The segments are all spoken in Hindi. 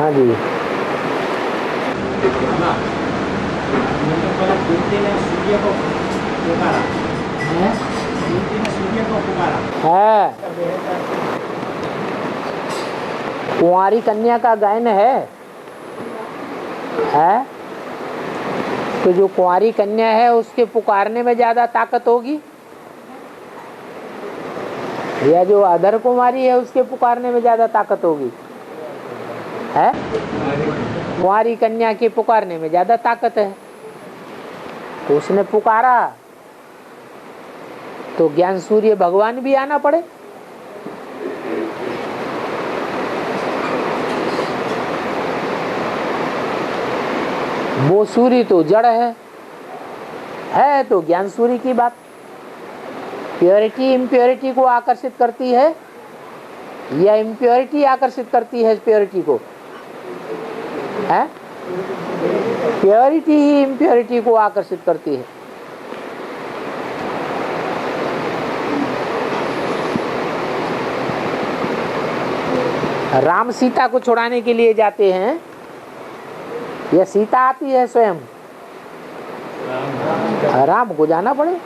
हाँ जी। सूर्य को पुकारा है, सूर्य को पुकारा है। कुंवारी कन्या का गायन है। तो जो कुंवारी कन्या है उसके पुकारने में ज्यादा ताकत होगी, या जो अधर कुमारी है उसके पुकारने में ज्यादा ताकत होगी? है कुंवारी कन्या के पुकारने में ज्यादा ताकत है। तो उसने पुकारा तो ज्ञान सूर्य भगवान भी आना पड़े। वो सूर्य तो जड़ है तो ज्ञान सूर्य की बात। प्योरिटी इम्प्योरिटी को आकर्षित करती है या इम्प्योरिटी आकर्षित करती है प्योरिटी को? है प्योरिटी ही इम्प्योरिटी को आकर्षित करती है। राम सीता को छुड़ाने के लिए जाते हैं या सीता आती है स्वयं? राम को जाना पड़े।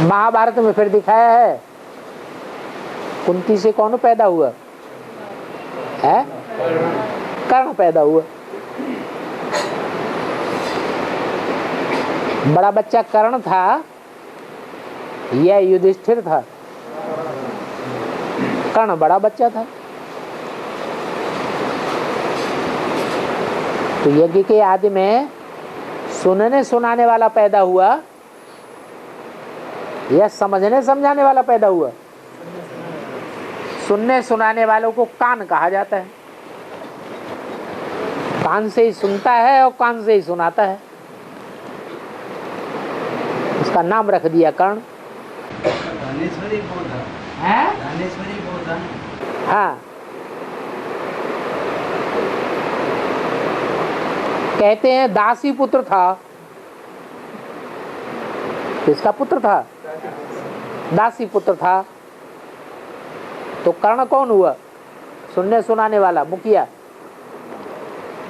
महाभारत में फिर दिखाया है कुंती से कौन पैदा हुआ है? कर्ण पैदा हुआ। बड़ा बच्चा कर्ण था या युधिष्ठिर था? कर्ण बड़ा बच्चा था। तो यज्ञ के आदि में सुनने सुनाने वाला पैदा हुआ या समझने समझाने वाला पैदा हुआ? सुनने सुनाने वालों को कान कहा जाता है। कान से ही सुनता है और कान से ही सुनाता है, उसका नाम रख दिया कर्ण। हाँ, कहते हैं दासी पुत्र था। किसका पुत्र था? दासी पुत्र था। तो कर्ण कौन हुआ? सुनने सुनाने वाला, मुखिया।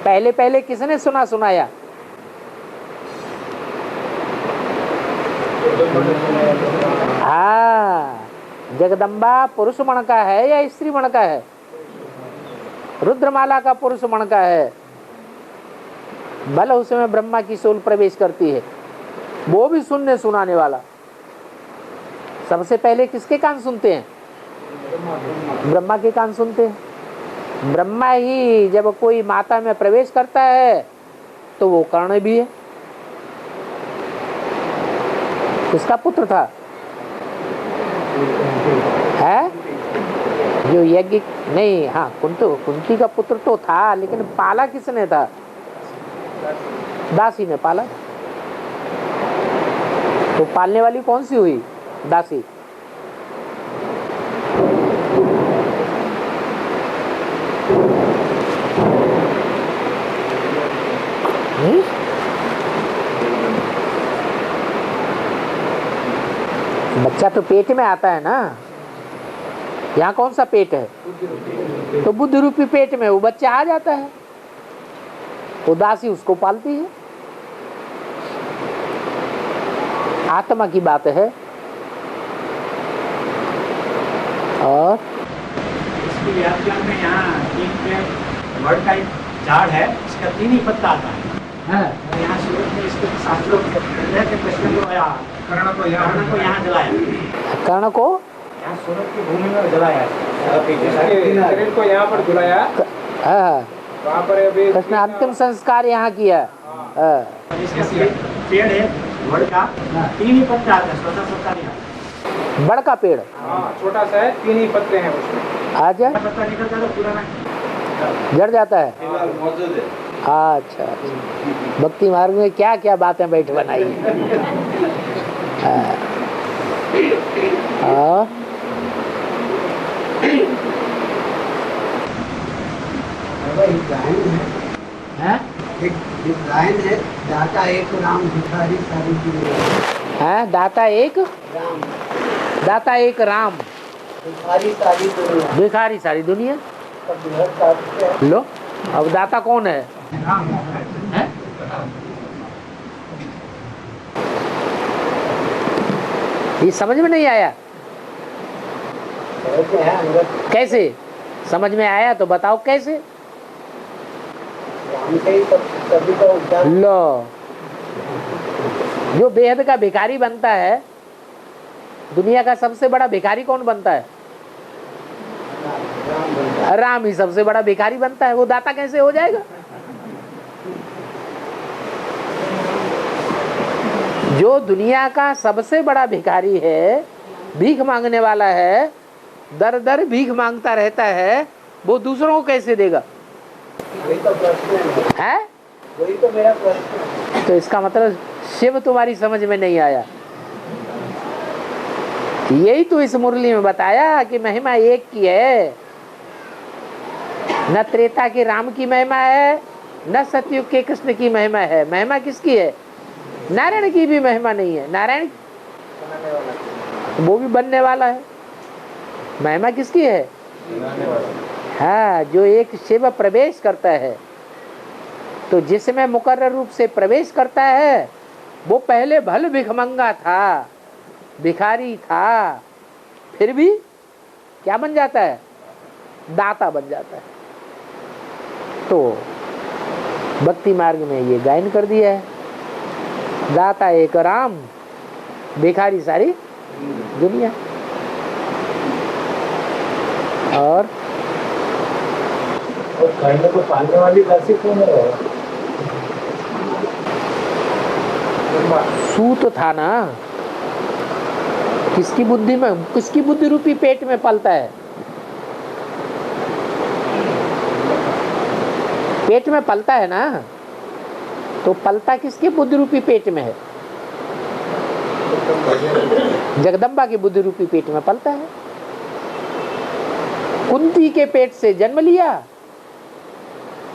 पहले पहले किसने सुना सुनाया? हाँ, जगदम्बा पुरुष मण का है या स्त्री मण का है? रुद्रमाला का पुरुष मण का है। भले उसमें ब्रह्मा की सोल प्रवेश करती है, वो भी सुनने सुनाने वाला। सबसे पहले किसके कान सुनते हैं? ब्रह्मा के कान सुनते हैं। ब्रह्मा ही जब कोई माता में प्रवेश करता है तो वो कर्ण भी है। किसका पुत्र था? है जो यज्ञ नहीं, हाँ कुंती का पुत्र तो था, लेकिन पाला किसने था? दासी ने पाला। तो पालने वाली कौन सी हुई? दासी। बच्चा तो पेट में आता है ना। यहाँ कौन सा पेट है? तो बुद्धि रूपी पेट में वो बच्चा आ जाता है, तो दासी उसको पालती है। आत्मा की बात है। और इसकी व्याख्या में यहाँ वर्ड का एक झाड़ है, इसका 3 ही पत्ता आता है। यहाँ सूरत में इसके शास्त्रों के प्रश्न को आया, कर्ण को यहाँ जलाया। कर्ण को यहाँ सूरत की भूमि में जलाया, शरीर को यहाँ पर जलाया। वहाँ पर कृष्ण अंतिम संस्कार यहाँ किया। इसका पेड़ है वड़ का, 3 ही पत्ता आता है, छोटा नहीं आता। बड़ का पेड़ छोटा सा है, 3 ही पत्ते हैं उसमें। आ जाए पत्ता निकलता है तो पुराना जड़ जाता है। अच्छा, भक्ति मार्ग में क्या क्या बातें बैठ बनाई। एक गायन है, दाता एक राम भिखारी सारी दुनिया। है दाता एक राम दाता एक राम भिखारी सारी दुनिया। भिखारी सारी दुनिया। सब बिहार साथ है। लो अब दाता कौन है? हैं? ये समझ में नहीं आया? ऐसे है अंदर कैसे समझ में आया तो बताओ कैसे? राम से ही सब सभी का उद्धार। लो जो बेहद का भिखारी बनता है, दुनिया का सबसे बड़ा भिखारी कौन बनता है? राम बनता है। राम ही सबसे बड़ा भिखारी बनता है, वो दाता कैसे हो जाएगा? जो दुनिया का सबसे बड़ा भिखारी है, भीख मांगने वाला है, दर दर भीख मांगता रहता है, वो दूसरों को कैसे देगा? वही तो प्रश्न है। है? वही तो मेरा प्रश्न है। तो इसका मतलब शिव तुम्हारी समझ में नहीं आया। यही तो इस मुरली में बताया कि महिमा एक की है, न त्रेता के राम की महिमा है, न सतयुग के कृष्ण की महिमा है। महिमा किसकी है? नारायण की भी महिमा नहीं है। नारायण बनाने वाला वो भी बनने वाला है। महिमा किसकी है? बनाने वाला। हाँ, जो एक शिव प्रवेश करता है, तो जिसमें मुकर्रर रूप से प्रवेश करता है, वो पहले भल भिखमंगा था, भिखारी था, फिर भी क्या बन जाता है? दाता बन जाता है। तो भक्ति मार्ग में ये गायन कर दिया है, दाता एक राम भिखारी सारी दुनिया। और करने को पालने वाली दासी कौन है? सूत था ना, किसकी बुद्धि में, किसकी बुद्धि रूपी पेट में पलता है? पेट में पलता है ना, तो पलता किसके बुद्धि रूपी पेट में है? जगदम्बा की बुद्धि रूपी पेट में पलता है। कुंती के पेट से जन्म लिया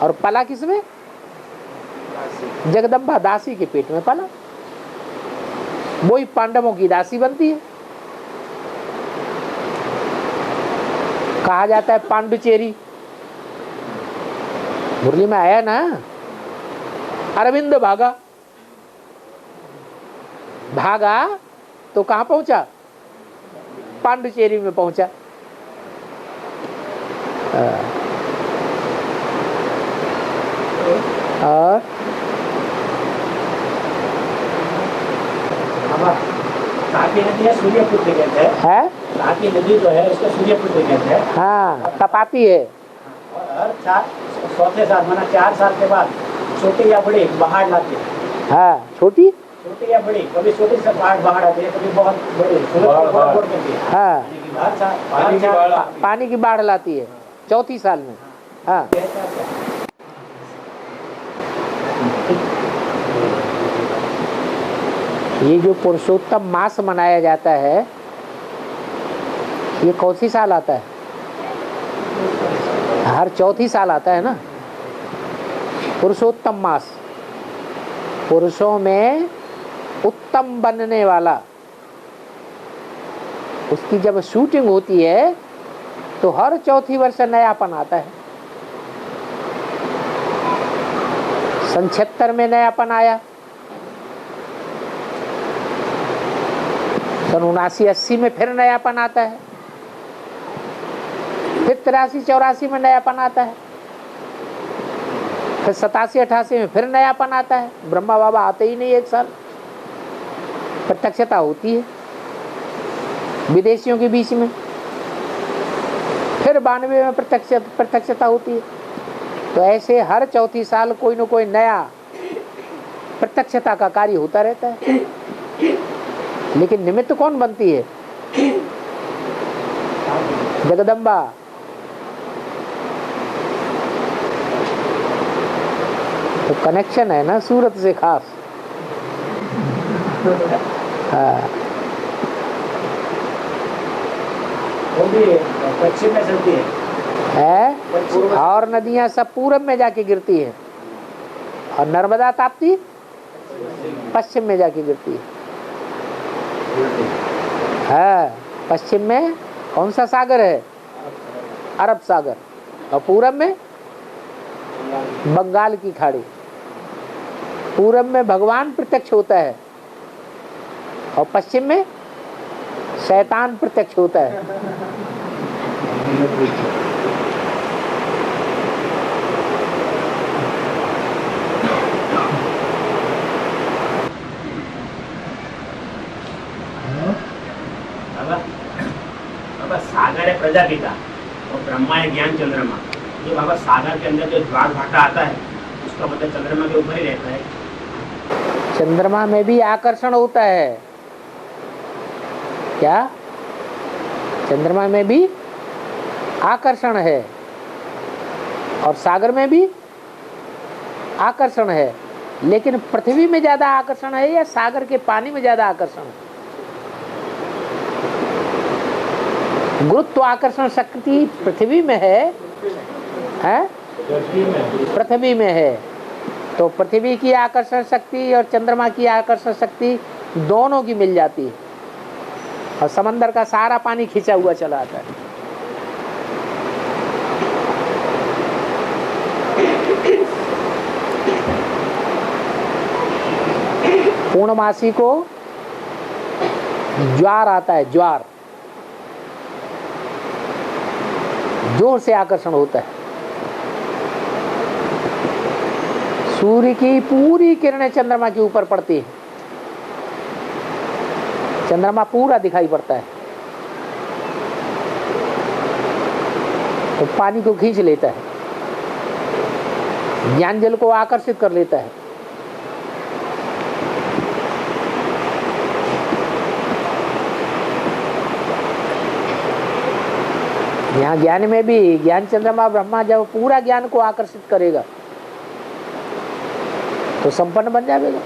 और पला किसमें? जगदम्बा दासी के पेट में पला। वही पांडवों की दासी बनती है। कहा जाता है पांडुचेरी, मुरली में आया ना। अरविंद भागा, भागा तो कहां पहुंचा? पांडुचेरी में पहुंचा। और तापी नदी है, सूर्यपुत्र कहते हैं। तापी नदी जो है उसको सूर्यपुत्र कहते हैं। हाँ, तपाती है। और हर चौथे साल माना 4 साल के बाद छोटी या बड़ी बाढ़ लाती है। हाँ, छोटी छोटी या बड़ी, कभी छोटी से बाढ़ आती है, कभी बहुत बड़ी करती है। हाँ, पानी की बाढ़ लाती है चौथी साल में। हाँ, ये जो पुरुषोत्तम मास मनाया जाता है, ये कौन सी साल आता है? हर चौथी साल आता है ना पुरुषोत्तम मास। पुरुषों में उत्तम बनने वाला, उसकी जब शूटिंग होती है तो हर चौथी वर्ष नयापन आता है। सन 76 में नयापन आया, सन 79-80 में फिर नयापन आता है, फिर 83-84 में नयापन आता है, फिर 87-88 में फिर नयापन आता है। ब्रह्मा बाबा आते ही नहीं, एक साल प्रत्यक्षता होती है विदेशियों के बीच में, फिर 92 में प्रत्यक्षता होती है। तो ऐसे हर चौथी साल कोई न कोई नया प्रत्यक्षता का कार्य होता रहता है। लेकिन निमित्त कौन बनती है? जगदम्बा। तो कनेक्शन है ना सूरत से खास। हाँ, वो भी पश्चिम में चलती है। और नदियां सब पूरब में जाके गिरती है, और नर्मदा ताप्ती पश्चिम में जाके गिरती है। पश्चिम में कौन सा सागर है? अरब सागर। और पूरब में बंगाल की खाड़ी। पूरब में भगवान प्रत्यक्ष होता है और पश्चिम में शैतान प्रत्यक्ष होता है। बाबा सागर है प्रजापिता और ब्रह्मा है ज्ञान चंद्रमा। ये बाबा सागर के अंदर जो ज्वार भाटा आता है उसका मतलब चंद्रमा के ऊपर ही रहता है। चंद्रमा में भी आकर्षण होता है क्या? चंद्रमा में भी आकर्षण है और सागर में भी आकर्षण है, लेकिन पृथ्वी में ज्यादा आकर्षण है या सागर के पानी में ज्यादा आकर्षण है? गुरुत्व आकर्षण शक्ति पृथ्वी में है? पृथ्वी में है। तो पृथ्वी की आकर्षण शक्ति और चंद्रमा की आकर्षण शक्ति दोनों की मिल जाती है और समंदर का सारा पानी खींचा हुआ चला आता है। पूर्णमासी को ज्वार आता है, ज्वार जोर से आकर्षण होता है। सूर्य की पूरी किरणें चंद्रमा के ऊपर पड़ती है, चंद्रमा पूरा दिखाई पड़ता है तो पानी को खींच लेता है, ज्ञान जल को आकर्षित कर लेता है। यहाँ ज्ञान में भी ज्ञान चंद्रमा ब्रह्मा जब पूरा ज्ञान को आकर्षित करेगा तो संपन्न बन जाएगा।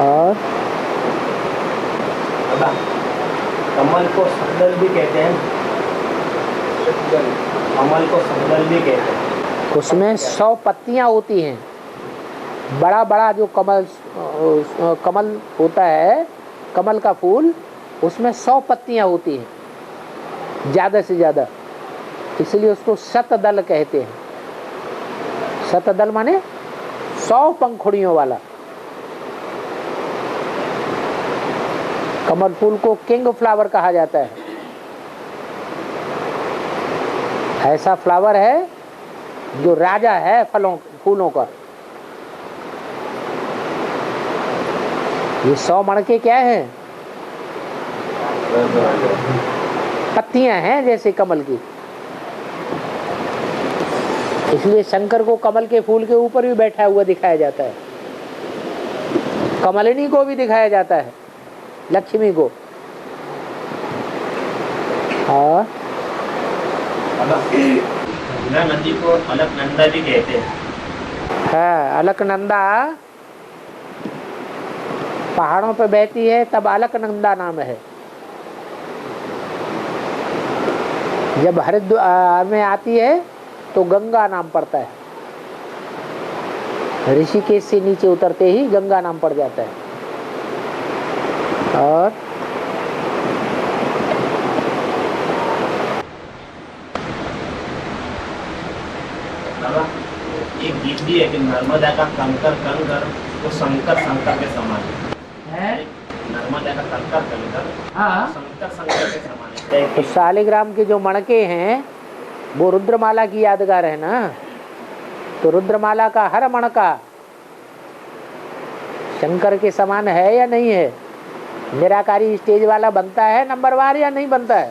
और कमल को सफदल भी कहते हैं। कमल को सफदल भी कहते हैं। उसमें 100 पत्तियां होती हैं। बड़ा बड़ा जो कमल होता है, कमल का फूल, उसमें 100 पत्तियां होती हैं ज़्यादा से ज़्यादा, इसलिए उसको शतदल कहते हैं। शतदल माने 100 पंखुड़ियों वाला। कमल फूल को किंग फ्लावर कहा जाता है। ऐसा फ्लावर है जो राजा है फूलों का। ये 100 मणके क्या है? पत्तियां हैं जैसे कमल की। इसलिए शंकर को कमल के फूल के ऊपर भी बैठा हुआ दिखाया जाता है, कमलिनी को भी दिखाया जाता है, लक्ष्मी को। और नदी को अलकनंदा भी कहते हैं। है, अलकनंदा पहाड़ों पे बहती है तब अलकनंदा नाम है। जब हरिद्वार में आती है तो गंगा नाम पड़ता है। ऋषिकेश से नीचे उतरते ही गंगा नाम पड़ जाता है। और एक गीत भी है कि नर्मदा का कंकर कंकर वो शंकर शंकर के समान है। नर्मदा का कंकर कंकर शंकर शंकर के समान है। तो शालिग्राम के जो मणके हैं वो रुद्रमाला की यादगार है ना। तो रुद्रमाला का हर मणका शंकर के समान है या नहीं है? निराकारी स्टेज वाला बनता है नंबरवार या नहीं बनता है?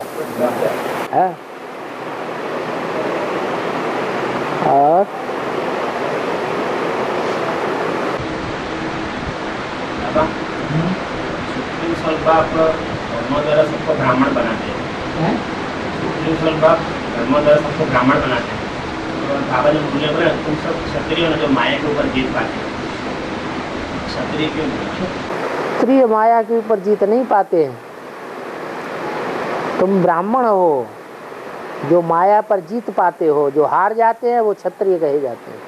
और सुप्रीम स्वल्पाप धर्मोदर सबको ब्राह्मण बनाते हैं। सुप्रीम स्वल्पाप धर्मोदर सबको ब्राह्मण बनाते हैं। और बाबा ने बोले बोले तुम सब क्षत्रिय हो जो माया के ऊपर जीत पाते हैं। क्षत्रिय क्यों? क्षत्रिय माया के ऊपर जीत नहीं पाते हैं। तुम ब्राह्मण हो जो माया पर जीत पाते हो, जो हार जाते हैं वो क्षत्रिय कहे जाते हैं।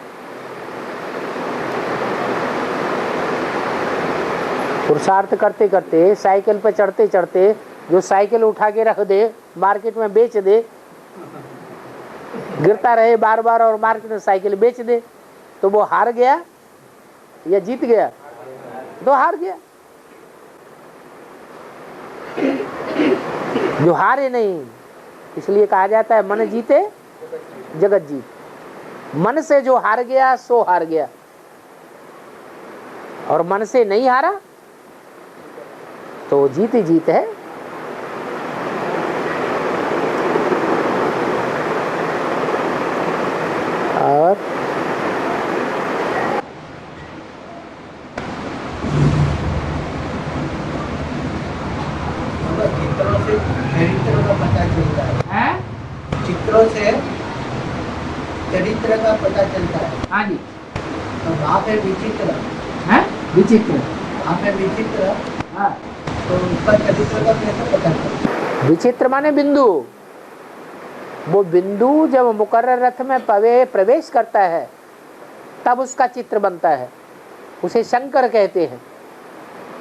पुरुषार्थ करते करते, साइकिल पर चढ़ते चढ़ते जो साइकिल उठा के रख दे, मार्केट में बेच दे, गिरता रहे बार बार और मार्केट में साइकिल बेच दे, तो वो हार गया या जीत गया? तो हार गया। जो हारे नहीं, इसलिए कहा जाता है मन जीते जगत जीत। मन से जो हार गया सो हार गया, और मन से नहीं हारा तो जीत ही जीत है। और चित्रों से चरित्र का पता चलता है। चित्रों से चरित्र का पता चलता है। हाँ जी। तो वहाँ पे विचित्र है, विचित्र। वहाँ पे विचित्र, हाँ, तो उसका चरित्र का कैसे पता चलता है? विचित्र माने बिंदु। वो बिंदु जब मुकर्रर रथ में प्रवेश करता है तब उसका चित्र बनता है, उसे शंकर कहते हैं।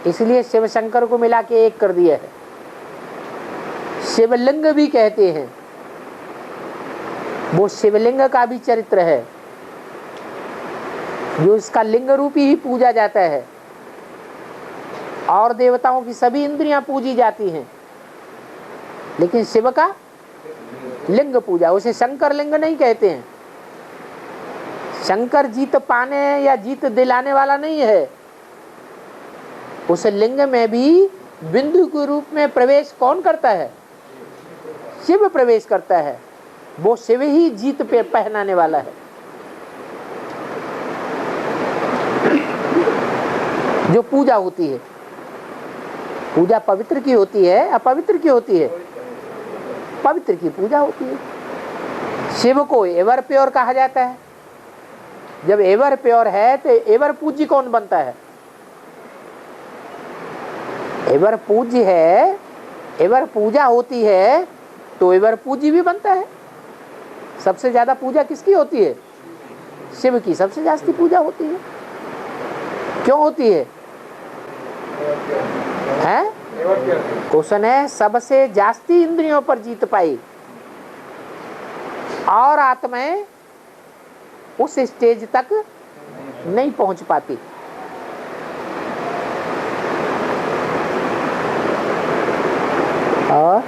इसलिए शिव शंकर को मिला के एक कर दिया है। शिवलिंग भी कहते हैं, वो शिवलिंग का भी चरित्र है, जो इसका लिंग रूपी ही पूजा जाता है। और देवताओं की सभी इंद्रियां पूजी जाती हैं, लेकिन शिव का लिंग पूजा, उसे शंकर लिंग नहीं कहते हैं। शंकर जीत पाने या जीत दिलाने वाला नहीं है। उस लिंग में भी बिंदु के रूप में प्रवेश कौन करता है? शिव प्रवेश करता है। वो शिव ही जीत पे पहनाने वाला है। जो पूजा होती है, पूजा पवित्र की होती है, अपवित्र की होती है? पवित्र की पूजा होती है। शिव को एवर प्योर कहा जाता है। जब एवर प्योर है तो एवर पूज्य कौन बनता है? एवर पूज्य है, एवर पूजा होती है तो एवर पूज्य भी बनता है। सबसे ज्यादा पूजा किसकी होती है? शिव की सबसे ज्यादा पूजा होती है। क्यों होती है? हैं? उसने सबसे जास्ती इंद्रियों पर जीत पाई, और आत्माएं उस स्टेज तक नहीं पहुंच पाती। और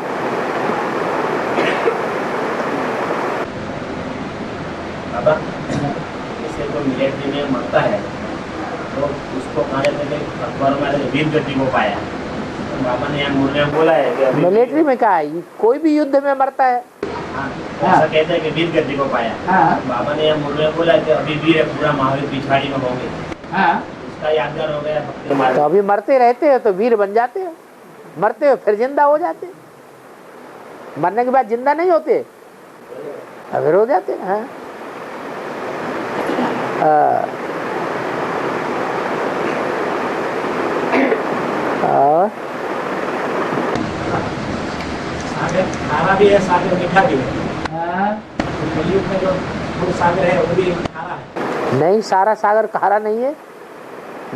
बाबा, जैसे कोई मिलिट्री में मरता है तो उसको कहा जाता है कि अकबर में वीर गति को पाया। तो बाबा ने यहाँ मुर्गे बोला है कि मिलिट्री में कहा है कोई भी युद्ध में मरता है, हाँ, ऐसा कहते हैं कि वीर गति को पाया। बाबा ने यहाँ मुर्गे बोला कि अभी वीर है, पूरा महावीर पिछाड़ी में होंगे। उसका यादगार हो गया। तो अभी मरते रहते हैं तो वीर बन जाते हैं, मरते हो फिर जिंदा हो जाते हैं, मरने के बाद जिंदा नहीं होते, फिर हो जाते हैं। और सागर खारा भी है, सागर मीठा भी है। कलयुग में जो फूल सागर है वो भी खारा है। नहीं, सारा सागर खारा नहीं है।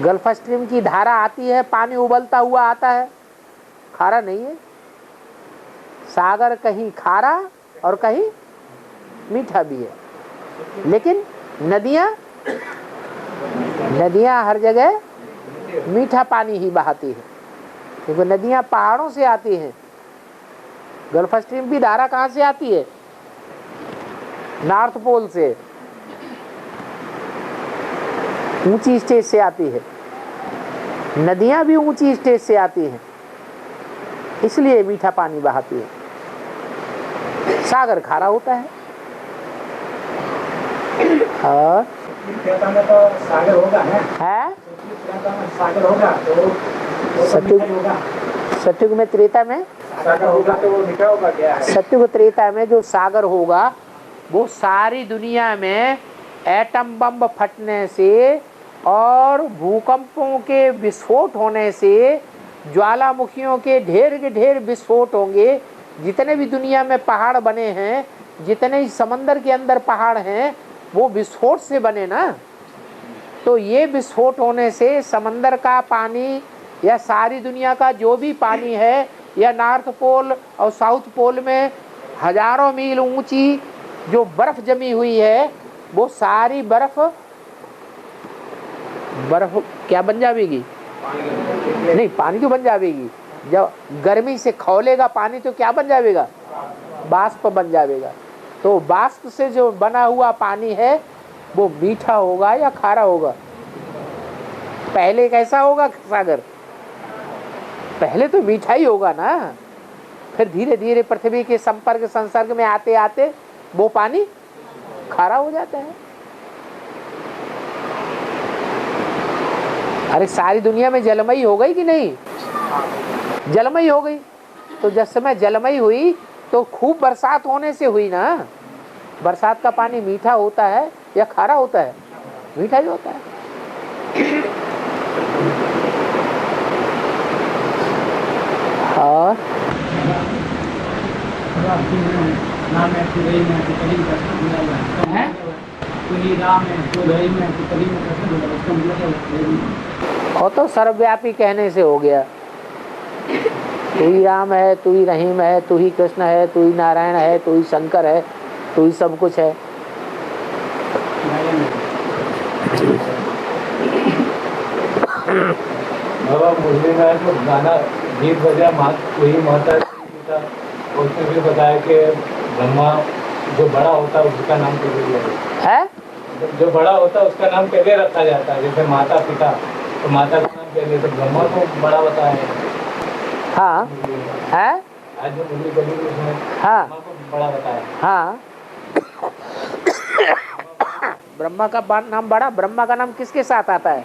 गल्फ स्ट्रीम की धारा आती है, पानी उबलता हुआ आता है, खारा नहीं है। सागर कहीं खारा और कहीं मीठा भी है। लेकिन नदियां हर जगह मीठा पानी ही बहाती है, क्योंकि नदियां पहाड़ों से आती हैं। गल्फ स्ट्रीम की धारा कहाँ से आती है? नॉर्थ पोल से, ऊंची स्टेज से आती है। नदियां भी ऊंची स्टेज से आती हैं, इसलिए मीठा पानी बहाती है। सागर खारा होता है। और त्रेता में तो सागर होगा ना? है त्रेता में सागर होगा तो सतयुग, होगा। सतयुग में त्रेता में सागर होगा तो वो मीठा होगा क्या है? सतयुग त्रेता में जो सागर होगा वो सारी दुनिया में एटम बम फटने से और भूकंपों के विस्फोट होने से, ज्वालामुखियों के ढेर विस्फोट होंगे। जितने भी दुनिया में पहाड़ बने हैं जितने ही समंदर के अंदर पहाड़ हैं वो विस्फोट से बने ना। तो ये विस्फोट होने से समंदर का पानी या सारी दुनिया का जो भी पानी है या नॉर्थ पोल और साउथ पोल में हजारों मील ऊंची जो बर्फ जमी हुई है वो सारी बर्फ क्या बन जाएगी? नहीं, पानी तो बन जाएगी। जब गर्मी से खौलेगा पानी तो क्या बन जाएगा? बाष्प बन जाएगा। तो बाष्प से जो बना हुआ पानी है वो मीठा होगा या खारा होगा? पहले कैसा होगा सागर? पहले तो मीठा ही होगा ना, फिर धीरे धीरे पृथ्वी के संपर्क संसर्ग में आते आते वो पानी खारा हो जाता है। अरे सारी दुनिया में जलमयी हो गई कि नहीं? जलमयी हो गई। तो जिस समय जलमयी हुई तो खूब बरसात होने से हुई ना। बरसात का पानी मीठा होता है या खारा होता है? मीठा ही होता है। और और तो सर्वव्यापी कहने से हो गया। तू ही राम है, तू ही रहीम है, तू ही कृष्ण है, तू ही नारायण है, तू ही शंकर है, तू ही सब कुछ है। बाबा मुरली में जो गाना गीत बजा वही माता पिता, उसने भी बताया कि ब्रह्मा जो बड़ा होता है उसका नाम पहले लिया है। जो बड़ा होता है उसका नाम पहले रखा जाता है। जैसे माता पिता, तो माता का नाम पहले, तो ब्रह्मा को बड़ा बताया है। हाँ है, आज जो मुरली बनी उसमें हाँ ब्रह्मा को बड़ा बताया। हाँ ब्रह्मा का नाम बड़ा। ब्रह्मा का नाम किसके साथ आता है?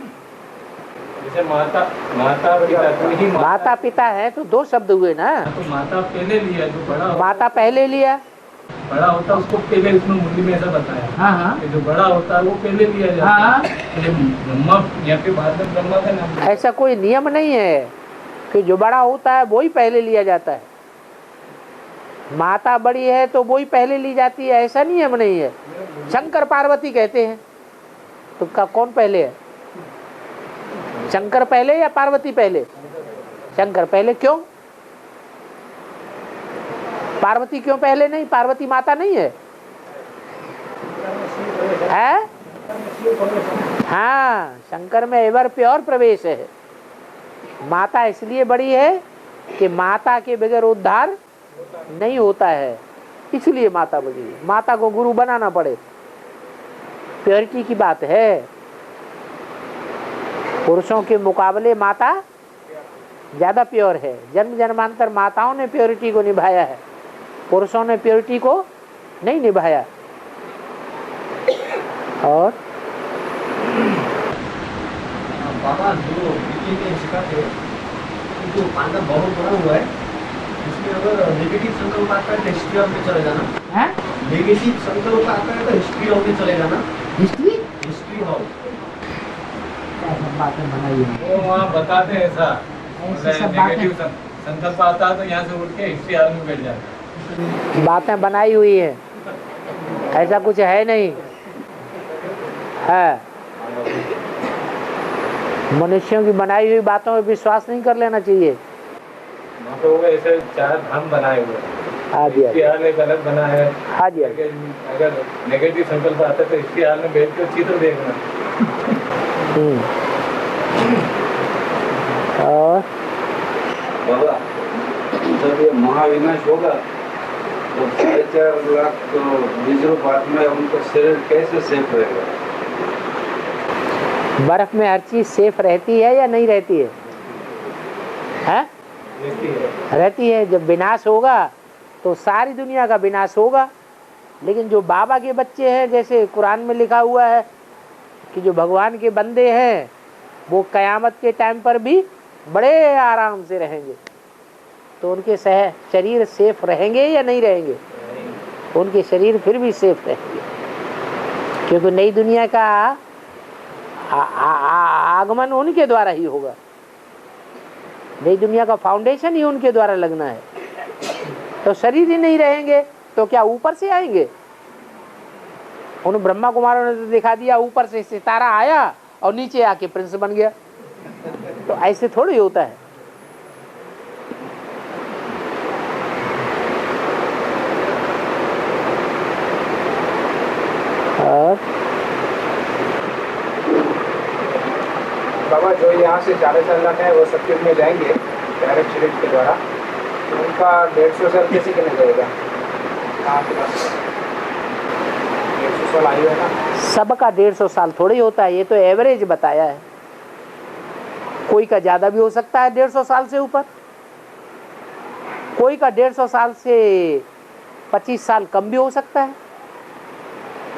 जैसे माता पिता, तो ही माता पिता है तो दो शब्द हुए ना। तो माता पहले लिया, जो बड़ा माता पहले लिया, बड़ा होता है उसको पहले, इसमें मुरली में ऐसा बताया। हाँ हाँ, जो बड़ा होता है वो पहले लिया जाता हाँ। है। ब्रह्मा या फिर बाद में ब्रह्मा का नाम। ऐसा कोई नियम नहीं है कि जो बड़ा होता है वो ही पहले लिया जाता है। माता बड़ी है तो वो ही पहले ली जाती है, ऐसा नियम नहीं है। शंकर पार्वती कहते हैं तो कौन पहले है? शंकर पहले या पार्वती पहले? शंकर पहले। क्यों पार्वती क्यों पहले नहीं? पार्वती माता नहीं है? है? हाँ, शंकर में एवर प्योर प्रवेश है। माता इसलिए बड़ी है कि माता के बगैर उद्धार नहीं होता है, इसलिए माता बड़ी है। माता को गुरु बनाना पड़े, प्योरिटी की बात है। पुरुषों के मुकाबले माता ज्यादा प्योर है। जन्म जन्मांतर माताओं ने प्योरिटी को निभाया है, पुरुषों ने प्योरिटी को नहीं निभाया। और बाबा जो सिखाते हैं, जो पांडव बहुत बड़ा हुआ है, उसमें अगर नेगेटिव संकल्प आता है तो हिस्ट्री ऑफ में चले जाना है। नेगेटिव संकल्प आता है तो हिस्ट्री ऑफ में चले जाना। हिस्ट्री ऑफ बातें बनाई वो वहाँ बताते हैं ऐसा। नेगेटिव संकल्प आता है तो यहाँ से उठ के हिस्ट्री हाल में बैठ जाता है। बातें बनाई हुई है, ऐसा कुछ है नहीं है। मनुष्यों की बनाई हुई बातों पर विश्वास नहीं कर लेना चाहिए। तो वो ऐसे 4 धाम बनाए हुए हैं। हाँ जी, इसकी हाल में गलत बना है। हाँ जी। अगर नेगेटिव संकल्प आता है तो इसकी हाल में बैठ कर चित्र देखना। और बाबा जब ये महाविनाश होगा तो 4.5 लाख तो विश्वपात में उनका शरीर कैसे सेफ रहेगा? बर्फ में हर चीज सेफ रहती है या नहीं रहती है? हैं? रहती है। जब विनाश होगा तो सारी दुनिया का विनाश होगा। लेकिन जो बाबा के बच्चे हैं, जैसे कुरान में लिखा हुआ है कि जो भगवान के बंदे हैं वो कयामत के टाइम पर भी बड़े आराम से रहेंगे। तो उनके शरीर सेफ रहेंगे या नहीं रहेंगे? उनके शरीर फिर भी सेफ रहेंगे, क्योंकि नई दुनिया का आगमन उनके द्वारा ही होगा। नई दुनिया का फाउंडेशन ही उनके द्वारा लगना है। तो शरीर ही नहीं रहेंगे तो क्या ऊपर से आएंगे? उन ब्रह्मा कुमारों ने तो दिखा दिया ऊपर से सितारा आया और नीचे आके प्रिंस बन गया। तो ऐसे थोड़ी होता है। बाबा जो यहाँ से 4.5 लाख है वो सत्युग में जाएंगे डायरेक्ट शरीर के द्वारा, तो उनका 150 साल कैसे करना जाएगा? 150 साल आयु है ना, सबका 150 साल थोड़ी होता है, ये तो एवरेज बताया है। कोई का ज्यादा भी हो सकता है 150 साल से ऊपर, कोई का 150 साल से 25 साल कम भी हो सकता है।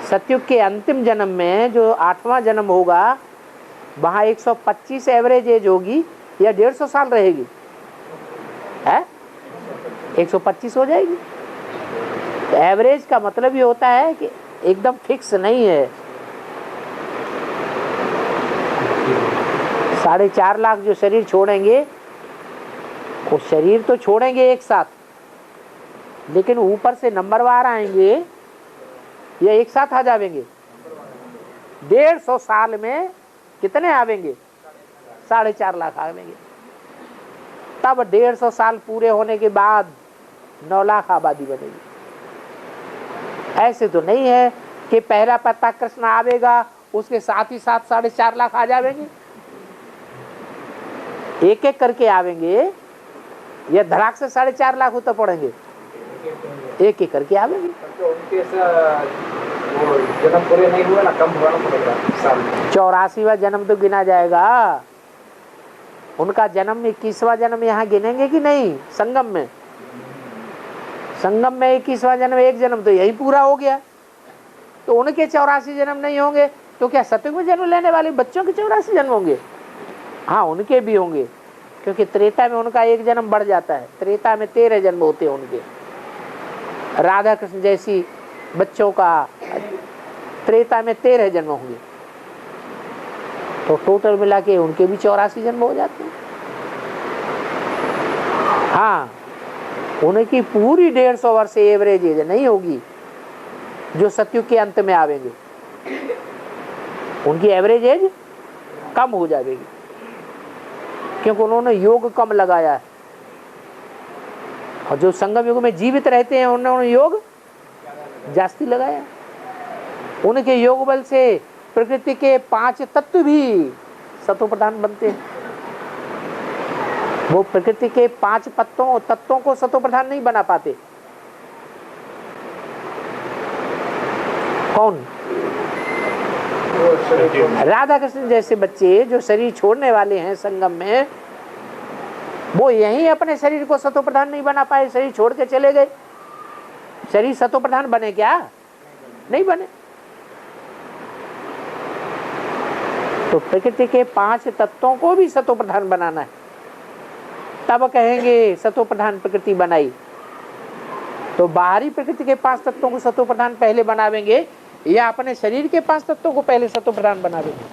सतयुग के अंतिम जन्म में जो 8वां जन्म होगा वहाँ 125 एवरेज एज होगी या 150 साल रहेगी? है 125 हो जाएगी। तो एवरेज का मतलब ये होता है कि एकदम फिक्स नहीं है। 4.5 लाख जो शरीर छोड़ेंगे वो शरीर तो छोड़ेंगे एक साथ, लेकिन ऊपर से नंबरवार आएंगे या एक साथ आ जाएंगे? 150 साल में कितने आवेंगे? 4.5 लाख आवेंगे। तब 150 साल पूरे होने के बाद 9 लाख आबादी बनेगी। ऐसे तो नहीं है कि पहला पत्ता कृष्ण आवेगा उसके साथ ही साथ 4.5 लाख आ जाएंगे। एक एक करके आवेंगे या धड़ाक से 4.5 लाख उतर पड़ेंगे? एक एक करके आवेंगे। तो उनके वो जन्म पूरे नहीं हुआ ना, कम हुआ ना पड़ेगा साल में। 84वां जन्म तो गिना जाएगा। उनका जन्म 21वां जन्म यहाँ गिनेंगे कि नहीं? संगम में, संगम में 21वां जन्म, एक जन्म तो यही पूरा हो गया। तो उनके 84 जन्म नहीं होंगे तो क्या सतयुग में जन्म लेने वाले बच्चों के 84 जन्म होंगे? हाँ, उनके भी होंगे, क्योंकि त्रेता में उनका एक जन्म बढ़ जाता है। त्रेता में 13 जन्म होते हैं उनके। राधा कृष्ण जैसी बच्चों का त्रेता में 13 जन्म होंगे, तो टोटल मिला के उनके भी 84 जन्म हो जाते हैं। हाँ, उनकी पूरी 150 वर्ष एवरेज एज नहीं होगी जो सतयुग के अंत में आवेंगे। उनकी एवरेज एज कम हो जाएगी, क्योंकि उन्होंने योग कम लगाया है। और जो संगम युग में जीवित रहते हैं उन्होंने योग जास्ती लगाया। उनके योग बल से प्रकृति के 5 तत्व भी सतो प्रधान बनते हैं। वो प्रकृति के 5 तत्वों को सतो प्रधान नहीं बना पाते। कौन? राधा कृष्ण जैसे बच्चे जो शरीर छोड़ने वाले हैं संगम में, वो यही अपने शरीर को सतो प्रधान नहीं बना पाए, शरीर छोड़ के चले गए। शरीर सतो प्रधान बने क्या? नहीं बने। तो प्रकृति के 5 तत्वों को भी सतो प्रधान बनाना है, तब कहेंगे सतो प्रधान प्रकृति बनाई। तो बाहरी प्रकृति के 5 तत्वों को सतो प्रधान पहले बनावेंगे या अपने शरीर के 5 तत्वों को पहले सतो प्रधान बनावेंगे?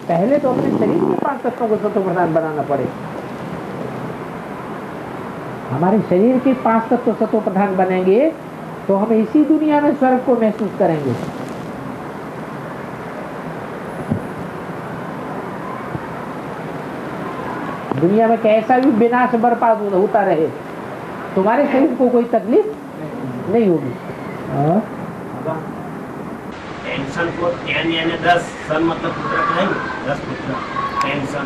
पहले तो अपने शरीर के 5 तत्वों को सतो प्रधान बनाना पड़ेगा। हमारे शरीर के 5 तत्व सतो प्रधान बनेंगे तो हम इसी दुनिया में स्वर्ग को महसूस करेंगे। दुनिया में कैसा भी विनाश बर्बाद होता रहे, तुम्हारे शरीर को कोई तकलीफ नहीं होगी। टेंशन को 10 यानी 10 सन मतलब पुत्र नहीं, 10 पुत्र टेंशन।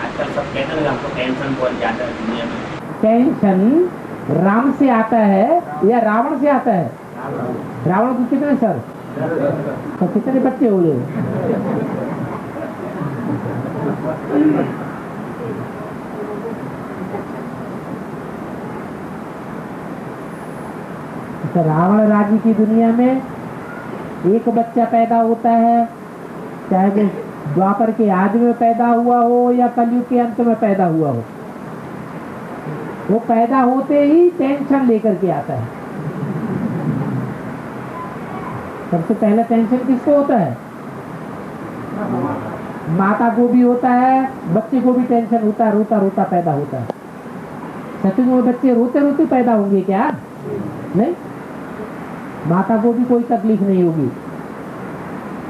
आजकल सब कहते हैं हमको टेंशन बहुत ज्यादा है दुनिया में। टेंशन राम से आता है या रावण से आता है? रावण को कितने सर, तो कितने बच्चे हो गए? रावण राज्य की दुनिया में एक बच्चा पैदा होता है, चाहे वो द्वापर के आदि में पैदा हुआ हो या कलयुग के अंत में पैदा हुआ हो। वो पैदा होते ही टेंशन लेकर के आता है। सबसे पहला टेंशन किसको होता है? माता को भी होता है, बच्चे को भी टेंशन होता है, रोता रोता पैदा होता है। सतयुग में बच्चे रोते रोते पैदा होंगे क्या? नहीं, माता को भी कोई तकलीफ नहीं होगी,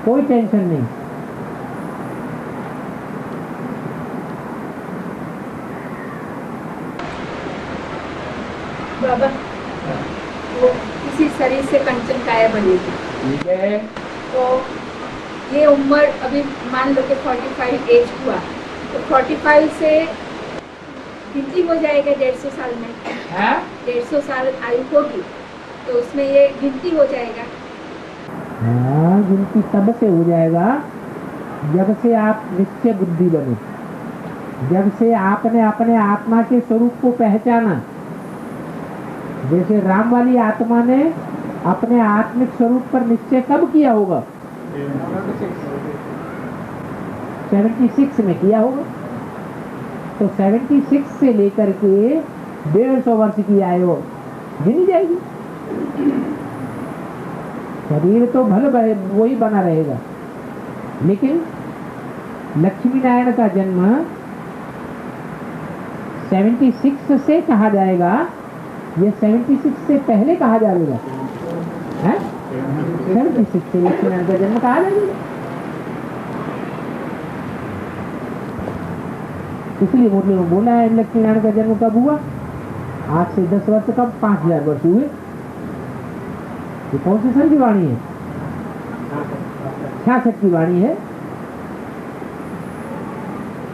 कोई टेंशन नहीं। बाबा वो किसी शरीर से कंचन काया बनेगी, ठीक है। तो ये उम्र अभी मान लो कि 45 एज हुआ, तो 45 से गिनती हो जाएगा 150 साल में। 150 साल आयु होगी तो उसमें ये गिनती हो जाएगा। हाँ, गिनती तब से हो जाएगा जब से आप निश्चय बुद्धि बने, जब से आपने अपने आत्मा के स्वरूप को पहचाना। जैसे राम वाली आत्मा ने अपने आत्मिक स्वरूप पर निश्चय कब किया होगा? 76 में किया होगा। तो 76 से लेकर के 150 वर्ष की आयु गिनी जाएगी। शरीर तो भले वही बना रहेगा, लेकिन लक्ष्मी नारायण का जन्म 76 से कहा जाएगा, ये 76 से पहले कहा जाएगा। 76 से लक्ष्मी नारायण का जन्म कहा जाएगा। इसलिए मुरली में बोला है लक्ष्मी नारायण का जन्म कब हुआ? आज से 10 वर्ष कब? 5000 वर्ष हुए। ये कौन से सन की वाणी है? 66 की वाणी है।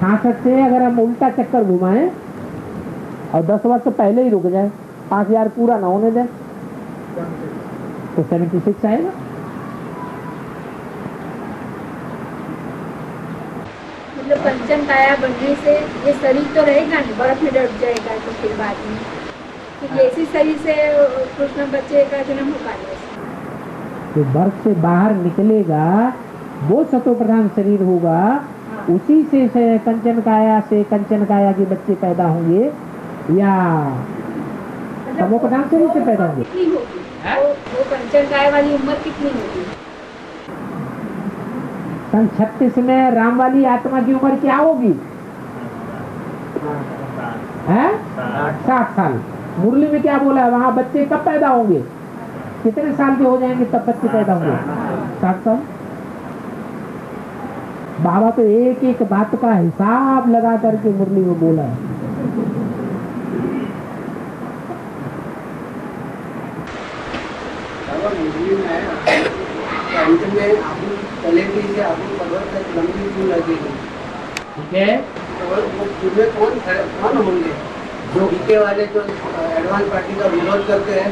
66 से अगर हम उल्टा चक्कर घुमाएं और 10 वर्ष पहले ही रुक जाए, 5000 पूरा ना होने दें, तो 76 आएगा। मतलब कंचन काया बनने से ये शरीर तो रहेगा नहीं, बर्फ में डट जाएगा, तो फिर बाद में कि ऐसी शरीर से कृष्ण बच्चे का जन्म हो पाएगा। तो बर्फ से बाहर निकलेगा वो सतो प्रधान शरीर होगा, उसी से कंचन काया से कंचन काया के बच्चे पैदा होंगे, या तमो प्रधान शरीर से पैदा होंगे। कितनी होगी वो कंचन काया वाली उम्र कितनी होगी? सन 36 में राम वाली आत्मा की उम्र क्या होगी? 60 साल। मुरली में क्या बोला है? वहाँ बच्चे कब पैदा होंगे? कितने साल के हो जाएंगे तब बच्चे पैदा होंगे? 60 साल। बाबा तो एक एक बात का हिसाब लगा करके मुरली में बोला है। अंत में आपको चलेगी से आपको कबर तक लंबी क्यों लगेगी? ठीक है। और वो चूल्हे कौन होंगे? जो ईके वाले जो एडवांस पार्टी का विरोध करते हैं,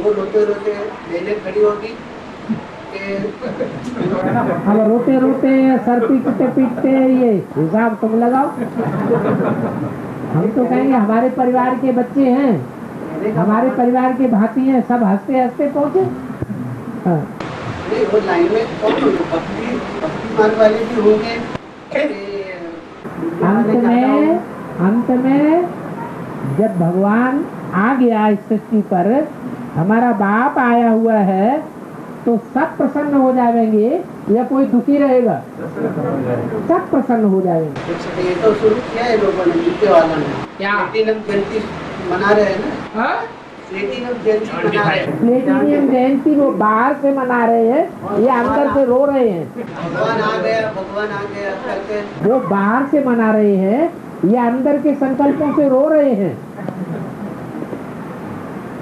वो रोते रोते लेने खड़ी होगी अब रोते रोते सर पीटते पीटते ये हिसाब तुम लगाओ। हम तो कहेंगे हमारे परिवार के बच्चे हैं, हमारे परिवार के भाती हैं, सब हंसते हंसते पहुंचे। हाँ। नहीं, वो लाइन में कौन होंगे? भक्तिमान वाले भी होंगे। अंत में जब भगवान आ गया इस सृष्टि पर, हमारा बाप आया हुआ है, तो सब प्रसन्न हो जाएंगे या कोई दुखी रहेगा? सब प्रसन्न हो जाएंगे। ये तो शुरू किया है लोगों ने, ईके वालों ने। क्या? प्लेटिनम जयंती मना रहे हैं ना? प्लेटिनम जयंती मना रहे हैं। प्लेटिनियम जयंती वो बाहर से मना रहे हैं, ये अंदर से रो रहे हैं। भगवान आ गया करके वो बाहर से मना रहे हैं, ये अंदर के संकल्पों से रो रहे हैं।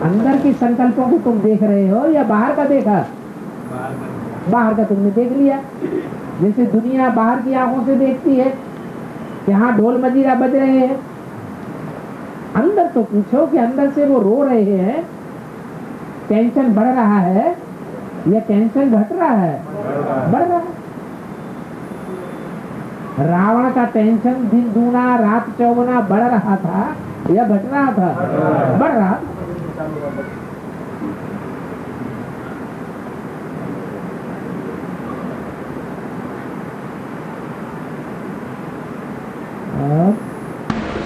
अंदर के संकल्पों को तुम देख रहे हो या बाहर का देखा? बाहर का तुमने देख लिया। जैसे दुनिया बाहर की आंखों से देखती है, यहाँ ढोल मजीरा बज रहे हैं, अंदर तो पूछो कि अंदर से वो रो रहे हैं, टेंशन बढ़ रहा है या टेंशन घट रहा है? बढ़ रहा है। रावण का टेंशन दिन दूना रात चौगुना बढ़ रहा था या घट रहा था? बढ़ रहा।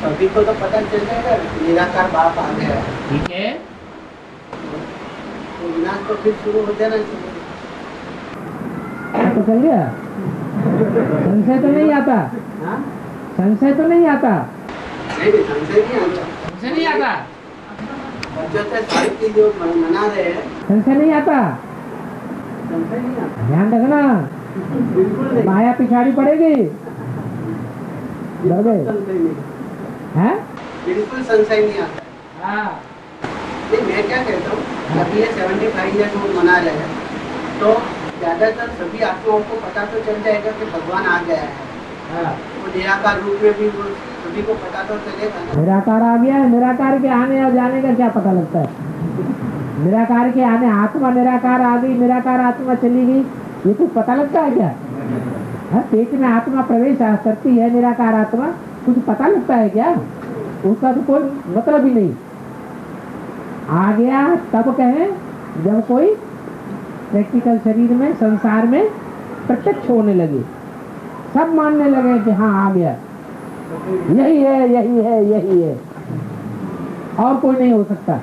सभी को तो पता चल जाएगा निराकार बाप आ गया है। ठीक है। तो विनाश तो फिर शुरू हो जाना चाहिए। तो चल गया। संशय तो नहीं आता? हाँ? संशय तो नहीं आता? नहीं, संशय नहीं आता। संशय नहीं आता, बच्चों से साहित्य जो मना रहे हैं संशय नहीं आता, संशय नहीं आता। ध्यान रखना, बिल्कुल नहीं, माया पिछाड़ी पड़ेगी। डर गए संशय नहीं, हैं? बिल्कुल संशय नहीं आता। हाँ नहीं, मैं क्या कहता हूँ, जब ये 75 ईयर ओल्ड मना रहे हैं तो ज्यादातर सभी आत्माओं को पता तो चल जाएगा कि भगवान आ गया है। हाँ। वो निराकार रूप में भी वो सभी को पता तो चलेगा ना। निराकार आ गया है, निराकार के आने और जाने का क्या पता लगता है? निराकार के आने, आत्मा निराकार आ गई, निराकार आत्मा चली गई, ये कुछ पता लगता है क्या? हाँ, पेट में आत्मा प्रवेश करती है, निराकार आत्मा, कुछ पता लगता है क्या? उसका तो कोई मतलब ही नहीं। आ गया तब कहें जब कोई प्रैक्टिकल शरीर में, संसार में प्रत्यक्ष होने लगे, सब मानने लगे कि हाँ आ गया, यही है, यही है, यही है, और कोई नहीं हो सकता।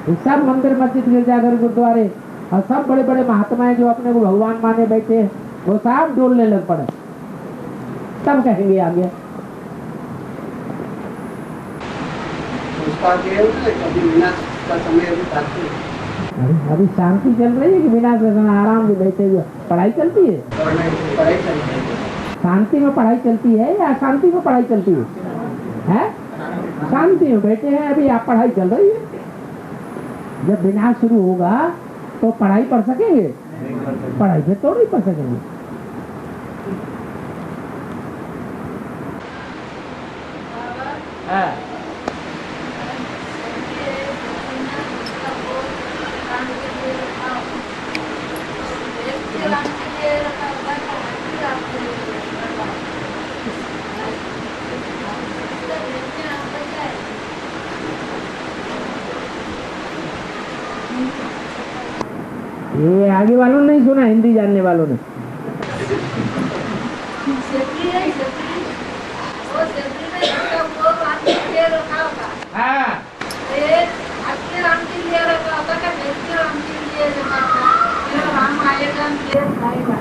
ये सब मंदिर, मस्जिद, गिरजाघर, गुरुद्वारे और सब बड़े बड़े महात्माएं जो अपने को भगवान माने बैठे हैं, वो सब डोलने लग पड़े, तब कहेंगे आ गया। उसका कभी विनाश का समय अभी बाकी है। अभी शांति चल रही है कि विनाश का समय? आराम से बैठे हुए पढ़ाई चलती है, पढ़ाई चल रही है। शांति में पढ़ाई चलती है या अशांति में पढ़ाई चलती है? हैं? शांति में बैठे हैं अभी, आप पढ़ाई चल रही है। जब विनाश शुरू होगा तो पढ़ाई पढ़ सकेंगे? पढ़ाई फिर तो नहीं पढ़ सकेंगे। हाँ। ये आगे वालों ने नहीं सुना, हिंदी जानने वालों ने। हाँ।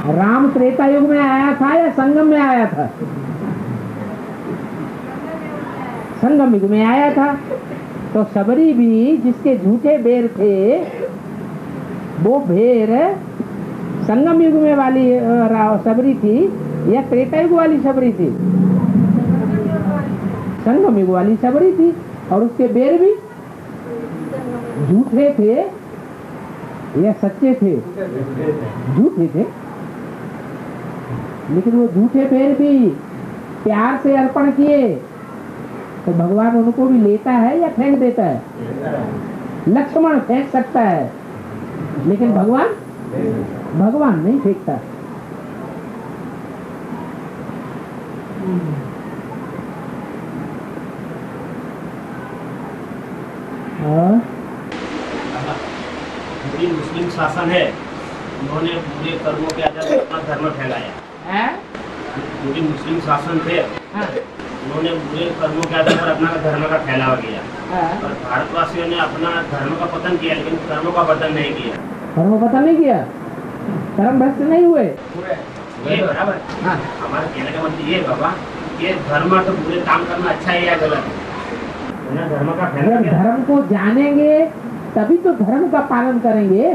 राम त्रेता युग में आया था या संगम में आया था? संगम युग में आया था। तो सबरी भी जिसके झूठे बेर थे, वो भेर संगम युग में वाली सबरी थी या त्रेता युग वाली सबरी थी? संगम युग वाली सबरी थी। और उसके बेर भी झूठे थे या सच्चे थे? झूठे थे। लेकिन वो झूठे बेर भी प्यार से अर्पण किए तो भगवान उनको भी लेता है या फेंक देता है? लक्ष्मण फेंक सकता है, लेकिन भगवान नहीं फेंकता। पूरी मुस्लिम शासन है, उन्होंने पूरे कर्मों के आधार पर अपना धर्म फैलाया। पूरी मुस्लिम शासन थे, उन्होंने पूरे कर्मों के आधार पर अपना धर्म का फैलावा किया। और भारतवासियों ने अपना धर्म का पतन किया, लेकिन कर्मों का पतन नहीं किया। धर्म पतन नहीं किया, धर्म भ्रष्ट नहीं हुए। ये बराबर। हाँ, हमारा कहने का मतलब ये बाबा, ये धर्म तो पूरे काम करना अच्छा है या गलत है? धर्म का अगर धर्म को जानेंगे तभी तो धर्म का पालन करेंगे।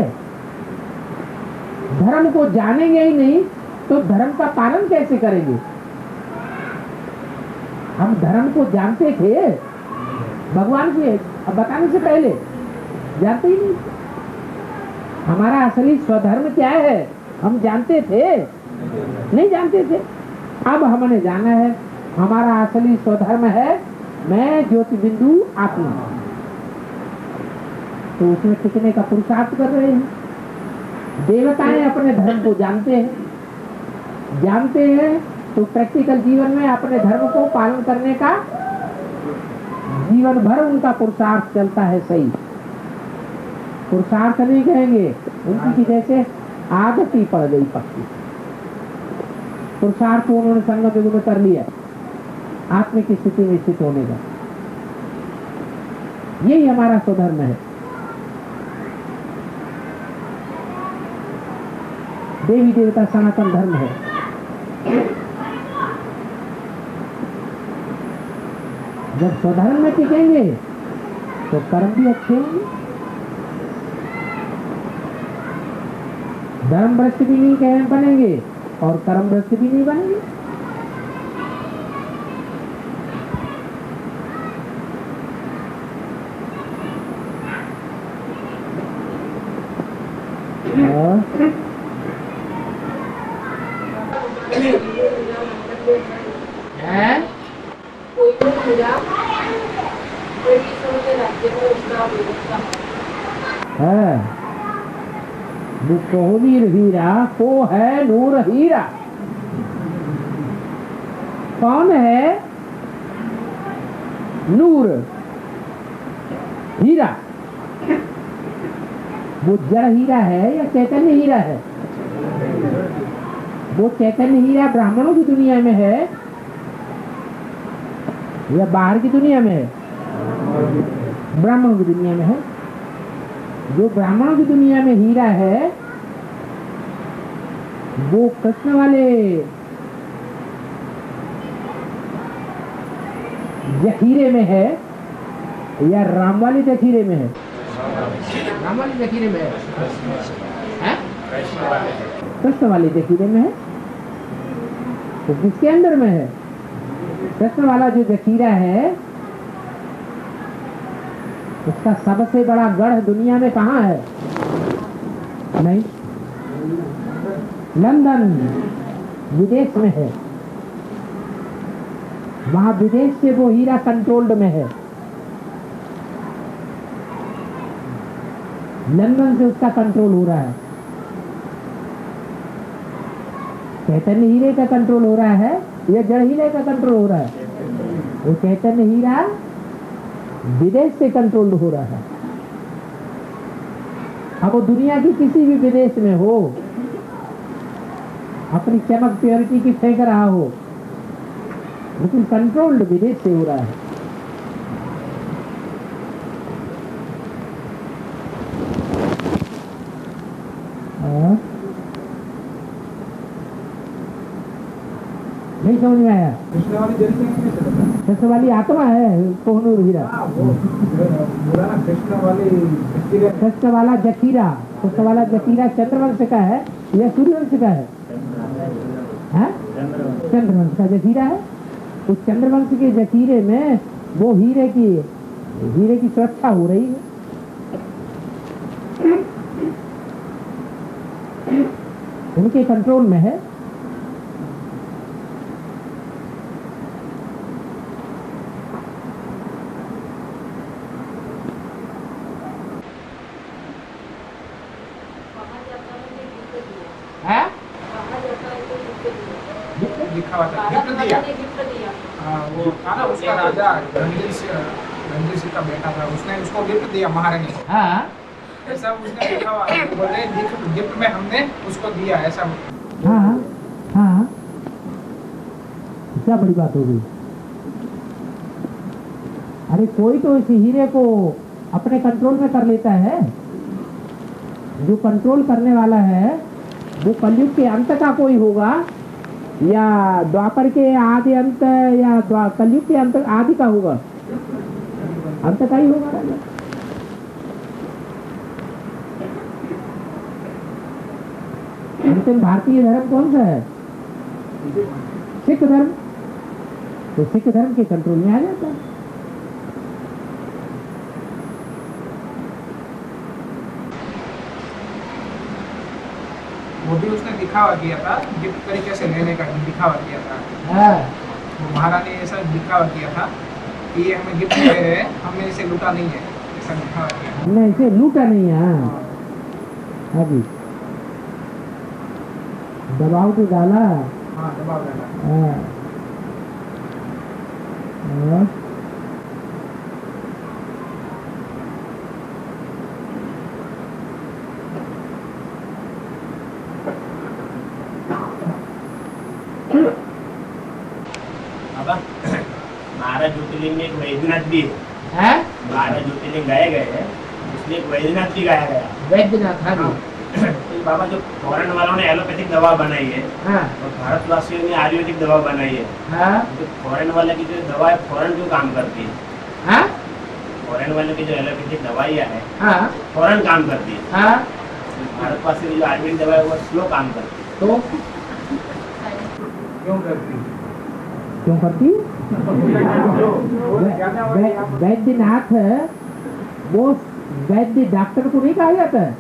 धर्म को जानेंगे ही नहीं तो धर्म का पालन कैसे करेंगे? हम धर्म को जानते थे भगवान के बताने से पहले, जानते ही नहीं। हमारा असली स्वधर्म क्या है हम जानते थे? नहीं जानते थे। अब हमने जाना है हमारा असली स्वधर्म है मैं ज्योति बिंदु आत्मा। तो उसमें टिकने का पुरुषार्थ कर रहे हैं। देवताएं अपने धर्म को जानते हैं तो प्रैक्टिकल जीवन में अपने धर्म को पालन करने का जीवन भर उनका पुरुषार्थ चलता है। सही पुरुषार्थ नहीं कहेंगे, उनकी की जैसे आदत ही पड़ गई पक्की। पुरुषार्थ उन्होंने संगम युग में कर लिया आत्मा की स्थिति में स्थित होने का। यही हमारा स्वधर्म है। देवी देवता सनातन धर्म है। जब स्वधर्म में टिकेंगे तो कर्म भी अच्छे होंगे। धर्म भ्रष्ट भी नहीं बनेंगे और कर्म भ्रष्ट भी नहीं बनेंगे। कोहनीर हीरा को है नूर हीरा। कौन है नूर हीरा? वो जड़ हीरा है या चैतन्य हीरा है? वो चैतन्य हीरा ब्राह्मणों की दुनिया में है या बाहर की दुनिया में है? ब्राह्मणों की दुनिया में है। जो ब्राह्मणों की दुनिया में हीरा है वो कृष्ण वाले जखीरे में है या राम वाले जखीरे में है? राम वाले जखीरे में है? कृष्ण वाले जखीरे में है। तो किसके अंदर में है? कृष्ण वाला जो जखीरा है उसका सबसे बड़ा गढ़ दुनिया में कहाँ है? नहीं, लंदन विदेश में है। वहां विदेश से वो हीरा कंट्रोल्ड में है। लंदन से उसका कंट्रोल हो रहा है। चैतन्य हीरे का कंट्रोल हो रहा है या जड़ हीरे का कंट्रोल हो रहा है? वो चैतन्य हीरा विदेश से कंट्रोल हो रहा है। अब वो दुनिया की किसी भी विदेश में हो, अपनी चमक प्योरिटी की फेंक रहा हो, लेकिन कंट्रोल्ड विदेश से हो रहा है। नहीं समझ में आया? कृष्ण वाली आत्मा है कोहनूर हीरा। कृष्ण वाला जखीरा, कृष्ण वाला जखीरा चंद्रवंश का है या सूर्यवंश का है? चंद्रवंश का जखीरा है। उस चंद्रवंश के जखीरे में वो हीरे की सुरक्षा हो रही है। उनके कंट्रोल में है। वो था ना उसका राजा रणजीत सिंह का बेटा था, उसने उसको गिफ्ट दिया महारानी को। हाँ, ऐसा उसने लिखा हुआ है, बोले गिफ्ट में हमने उसको दिया ऐसा। हाँ हाँ, क्या बड़ी बात हो गई? अरे कोई तो इस हीरे को अपने कंट्रोल में कर लेता है। जो कंट्रोल करने वाला है वो कलयुग के अंत का कोई होगा या द्वापर के आदि अंत या कलयुग के अंत आदि का होगा? अंत का ही होगा। अंतिम भारतीय धर्म कौन सा है? सिख धर्म। तो सिख धर्म के कंट्रोल में आ जाता है। वो भी उसने दिखावा किया था, गिफ्ट तरीके से लेने का दिखावा किया था। वो महारानी ऐसा दिखावा किया था कि ये हमें गिफ्ट दे रहे हैं, हमने इसे लूटा नहीं है, ऐसा दिखावा किया। हमने इसे लूटा नहीं है। अभी दबाव तो डाला। हाँ, दबाव डाला। बारह ज्योतिर्लिंग में एक वैद्यनाथ भी है। 12 ज्योतिर्लिंग गाए गए हैं, उसमें एक वैद्यनाथ भी गाया गया। वैद्यनाथ, हाँ। बाबा जो फॉरेन वालों ने एलोपैथिक दवा बनाई है हाँ और भारतवासियों ने आयुर्वेदिक दवा बनाई है, हाँ जो फॉरेन वाले की जो दवा है फॉरेन क्यों काम करती है? हाँ फॉरेन वाले की जो एलोपैथिक दवाइयाँ है हाँ फॉरेन काम करती है, हाँ भारतवासी की जो आयुर्वेदिक दवा है वो स्लो काम करती है। तो क्यों करती? क्यों करती? वैद्यनाथ वो वैद्य डॉक्टर को नहीं कहा जाता है,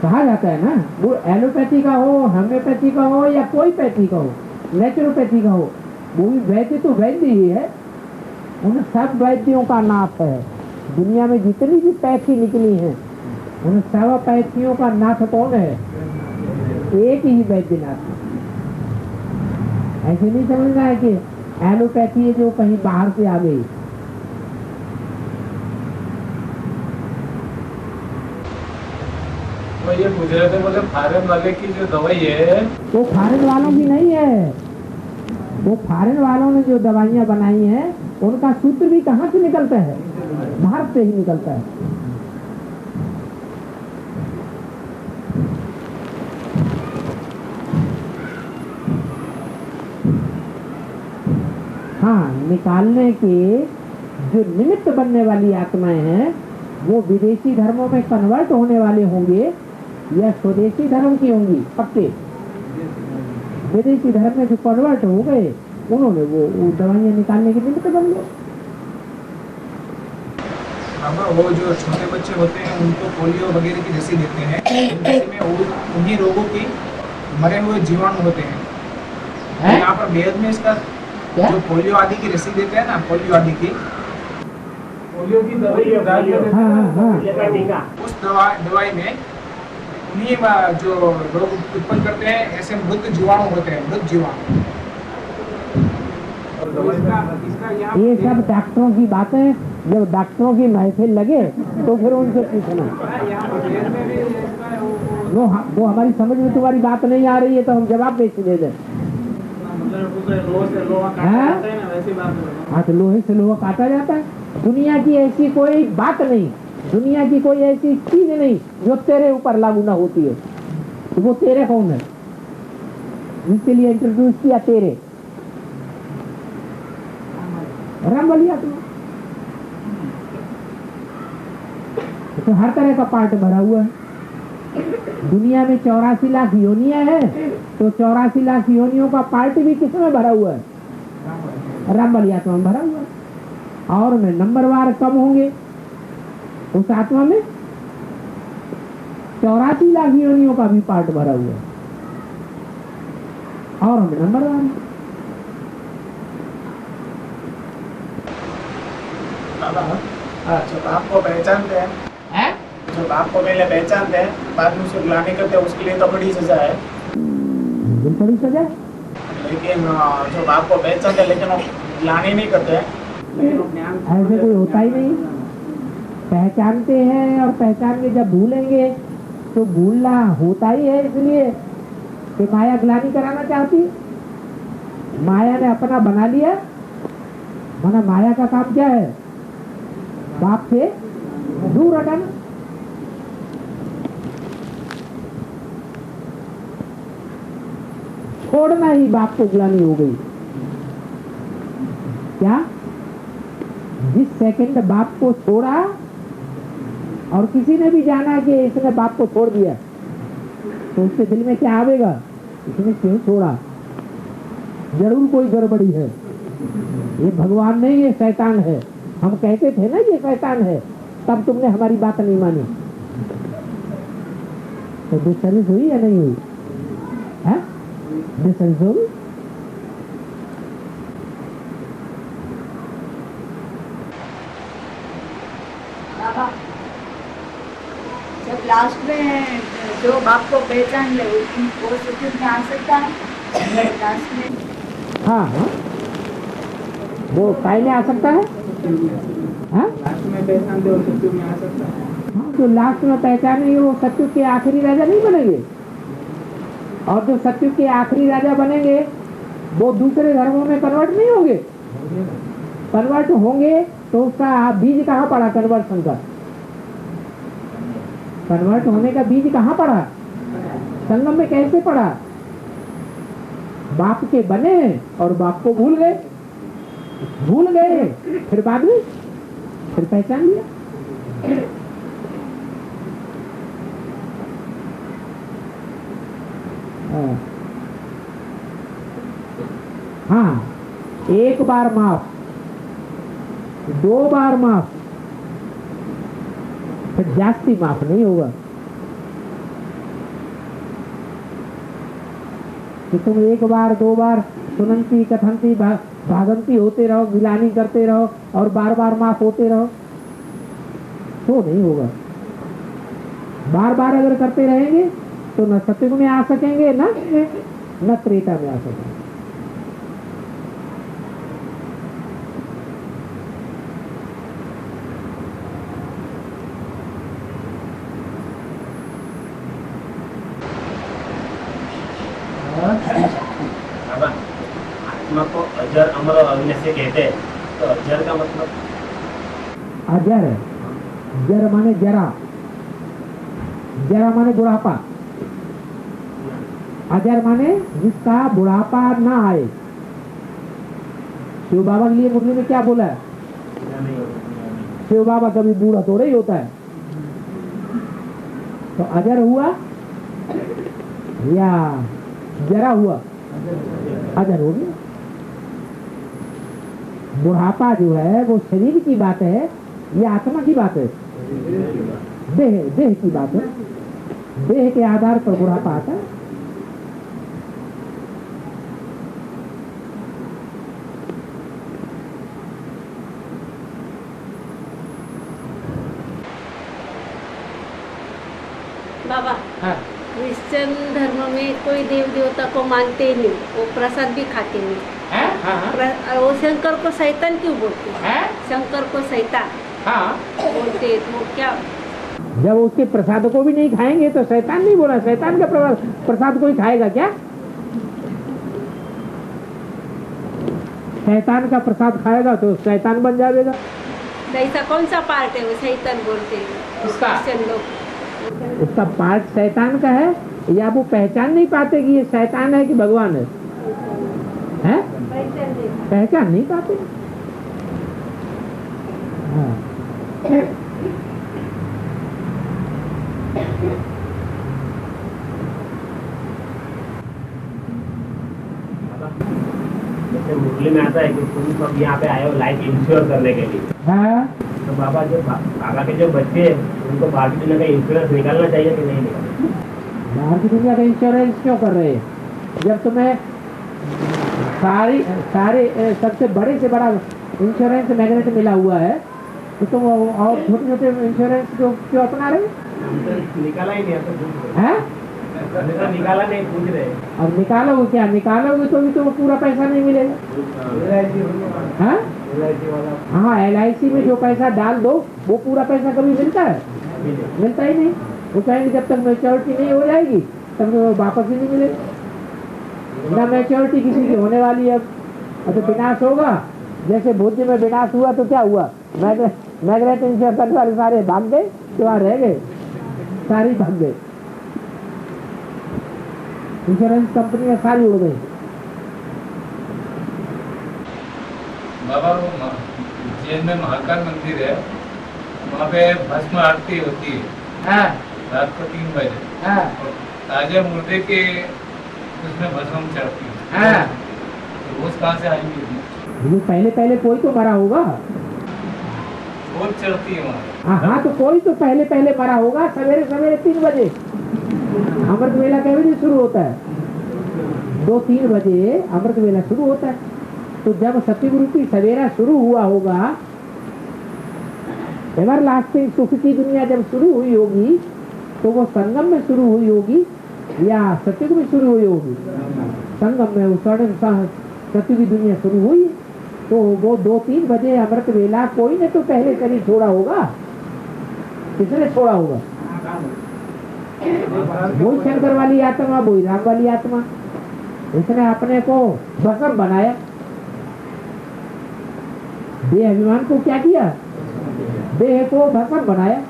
कहा जाता है ना। वो एलोपैथी का हो, होम्योपैथी का हो या कोई पैथी का हो, नेचुरोपैथी का हो, वो भी वैद्य तो वैद्य ही है। उन सब वैद्यों का नाथ है। दुनिया में जितनी भी पैथी निकली हैं उन सब पैथियों का नाथ कौन है? एक ही वैद्यनाथ। ऐसे नहीं समझना है कि एलोपैथी है जो कहीं बाहर से आ गई। तो ये पूछ रहे थे, बोले फॉरेन वाले की जो दवाई है वो फॉरेन वालों की नहीं है। वो फॉरेन वालों ने जो दवाइयाँ बनाई हैं उनका सूत्र भी कहाँ से निकलता है? भारत से ही निकलता है। हाँ, निकालने के जो निमित्त बनने वाली आत्माएं हैं वो विदेशी धर्मों में कन्वर्ट होने वाले होंगे या स्वदेशी धर्म की होंगी? पक्के विदेशी धर्म में जो कन्वर्ट हो गए उन्होंने वो दवाइयाँ निकालने के निमित्त बन गए। वो जो छोटे बच्चे होते हैं उनको पोलियो वगैरह की रस्सी देते हैं, में उन्हीं रोगों की मरे हुए जीवाणु होते हैं। है? यहाँ पर वेद में इसका क्या? जो पोलियो आदि की रस्सी देते हैं ना, पोलियो आदि की, पोलियो की दवाई हाँ हाँ हाँ उस दवाई में उन्हीं जो रोग उत्पन्न करते हैं ऐसे मृत जीवाणु होते हैं, मृत जीवाणु। इसका यहाँ ये सब डॉक्टरों की बातें, जब डॉक्टरों की महफिल लगे तो फिर उनसे पूछना। वो हमारी समझ में तुम्हारी बात नहीं आ रही है तो हम जवाब कैसे दे दें? हाँ तो लोहे से लोहा काटा जाता है। दुनिया की ऐसी कोई बात नहीं, दुनिया की कोई ऐसी चीज नहीं जो तेरे ऊपर लागू ना होती है। तो वो तेरे कौन है जिसके लिए इंट्रोड्यूस किया? तेरे राम वाली आत्मा। तो हर तरह का पार्ट भरा हुआ है। दुनिया में 84 लाख योनियां हैं, तो 84 लाख योनियों का पार्ट भी किसमें भरा हुआ है? राम वाली आत्मा में भरा हुआ है। और में नंबरवार कम होंगे उस आत्मा में 84 लाख योनियों का भी पार्ट भरा हुआ है और हमें नंबरवार। जो बाप को पहचानते हैं, जो बाप को पहले पहचानते हैं बाद में उसे ग्लानि करते हैं, उसके लिए तो बड़ी सजा है। बड़ी सजा है, लेकिन जो बाप को पहचानते हैं लेकिन वो ग्लानि नहीं करते हैं। ऐसे कोई होता ही नहीं। पहचानते हैं और पहचान के जब भूलेंगे तो भूलना होता ही है, इसलिए कि माया ग्लानि कराना चाहती है। माया ने अपना बना लिया। माना माया का काम क्या है? बाप से दूर हटाना। छोड़ना ही बाप को ग्लानि हो गई। क्या? जिस सेकंड बाप को छोड़ा और किसी ने भी जाना कि इसने बाप को छोड़ दिया तो उसके दिल में क्या आवेगा? इसने क्यों छोड़ा? जरूर कोई गड़बड़ी है। ये भगवान नहीं, ये शैतान है। हम कहते थे ना ये शैतान है, तब तुमने हमारी बात नहीं मानी। तो डिसर्विस हुई या नहीं हुई? है डिसर्विस हो गई। जब लास्ट में जो बाप को पहचान ले वो सत्युग में आ सकता है लास्ट में। हाँ हाँ वो काय में आ सकता है। हाँ लास्ट में पहचान दे और सत्युग में आ सकता है। हाँ जो लास्ट में पहचानेंगे वो सत्युग के आखिरी राजा नहीं बनेंगे, और जो सत्युग के आखिरी राजा बनेंगे वो दूसरे धर्मों में कन्वर्ट नहीं होंगे। कन्वर्ट होंगे तो उसका बीज कहाँ पड़ा कन्वर्सन का? कन्वर्ट होने का बीज कहाँ पड़ा? संगम में कैसे पड़ा? बाप के बने और बाप को भूल गए, फिर बाद में फिर पहचान लिया। हाँ, एक बार माफ, 2 बार माफ, फिर जास्ती माफ नहीं होगा। कि तुम 1 बार 2 बार सुनंती कथंती भागंती होते रहो, गिलानी करते रहो और बार बार माफ होते रहो, तो नहीं होगा। बार बार अगर करते रहेंगे तो न सतयुग में आ सकेंगे, न त्रेता में आ सकेंगे। आत्मा को अजर अमर और अविनाशी कहते हैं, तो अजर का मतलब? अजर, जर माने जरा, जरा माने बुढ़ापा, अजर माने जिसका बुढ़ापा ना आए। शिव बाबा के लिए मुरली में क्या बोला है? शिव बाबा कभी बूढ़ा थोड़ा ही होता है। तो अजर हुआ या जरा हुआ? अजर हो गया। बुढ़ापा जो है वो शरीर की बात है या आत्मा की बात है? देह की बात है। देह के आधार पर बुढ़ापा आता है। बाबा, हाँ। क्रिश्चियन धर्म में कोई देव देवता को मानते ही नहीं, वो प्रसाद भी खाते नहीं। हाँ। वो शंकर को शैतान क्यों बोलते हैं? हाँ? शंकर को शैतान बोलते, तो क्या? जब उसके प्रसाद को भी नहीं खाएंगे तो शैतान नहीं बोला। शैतान का प्रसाद कोई खाएगा क्या? शैतान का प्रसाद खाएगा तो शैतान बन जाएगा। ऐसा कौन सा पार्ट है वो शैतान बोलते हैं क्रिश्चियन लोग? उसका पार्ट शैतान का है या वो पहचान नहीं पाते कि ये शैतान है कि भगवान है? हैं? पहचान नहीं पाते। हाँ। जैसे मुरली में आता है कि तुम सब यहाँ पे आए हो लाइफ इंश्योर करने के लिए। हाँ। तो बाबा जो बाबा के जो बच्चे हैं उनको बाहर की दुनिया का इंश्योरेंस निकालना चाहिए कि नहीं निकालना? बाहर की दुनिया का इंश्योरेंस क्यों कर रहे हैं? जब तुम्हें सारे सबसे बड़े से बड़ा इंश्योरेंस मैग्नेट मिला हुआ है तो तुम और छोटे छोटे इंश्योरेंस क्यों अपना रहे? निकाला ही नहीं है? निकाला नहीं, पूछ रहे। अब निकालोगे क्या? निकालोगे तो भी तो पूरा पैसा नहीं मिलेगा। हाँ, LIC में जो पैसा डाल दो वो पूरा पैसा कभी मिलता है? मिलता ही नहीं। वो कहेंगे जब तक मैच्योरिटी नहीं हो जाएगी तब तो वापस ही नहीं मिलेगी। ना मैच्योरिटी किसी की होने वाली है। तो विनाश होगा। जैसे भुज में विनाश हुआ तो क्या हुआ? मैग्नेट इंश्योरेंस वाले सारे भाग गए, तो वहाँ रह गए, सारी भाग गए। इंश्योरेंस कंपनियां सारी उड़ गई। बाबा वो जैन में महाकाल मंदिर है, वहाँ पे भस्म आरती होती है। हाँ। रात को 3 बजे। हाँ। ताजे मुर्दे के उसमें भस्म चढ़ती है। हाँ। तो वो कहाँ से आएंगी? ये पहले कोई तो मरा होगा। वो चढ़ती है वहाँ। हाँ, तो कोई तो पहले मरा होगा। सवेरे 3 बजे अमृत वेला कै बजे शुरू होता है? 2-3 बजे अमृत वेला शुरू होता है। तो जब सतयुग रूपी सवेरा शुरू हुआ होगा, एवर लास्टिंग सुख की दुनिया जब शुरू हुई होगी तो वो संगम में शुरू हुई होगी या सतयुग में शुरू हुई होगी? संगम में वो सतयुग की दुनिया शुरू हुई। तो वो 2-3 बजे अमृत वेला कोई ने तो पहले शरीर छोड़ा होगा। किसने छोड़ा होगा? वही शंकर वाली आत्मा, वही राम वाली आत्मा। इसने अपने को भस्म बनाया। देह अभिमान को क्या किया? देह को भस्म बनाया।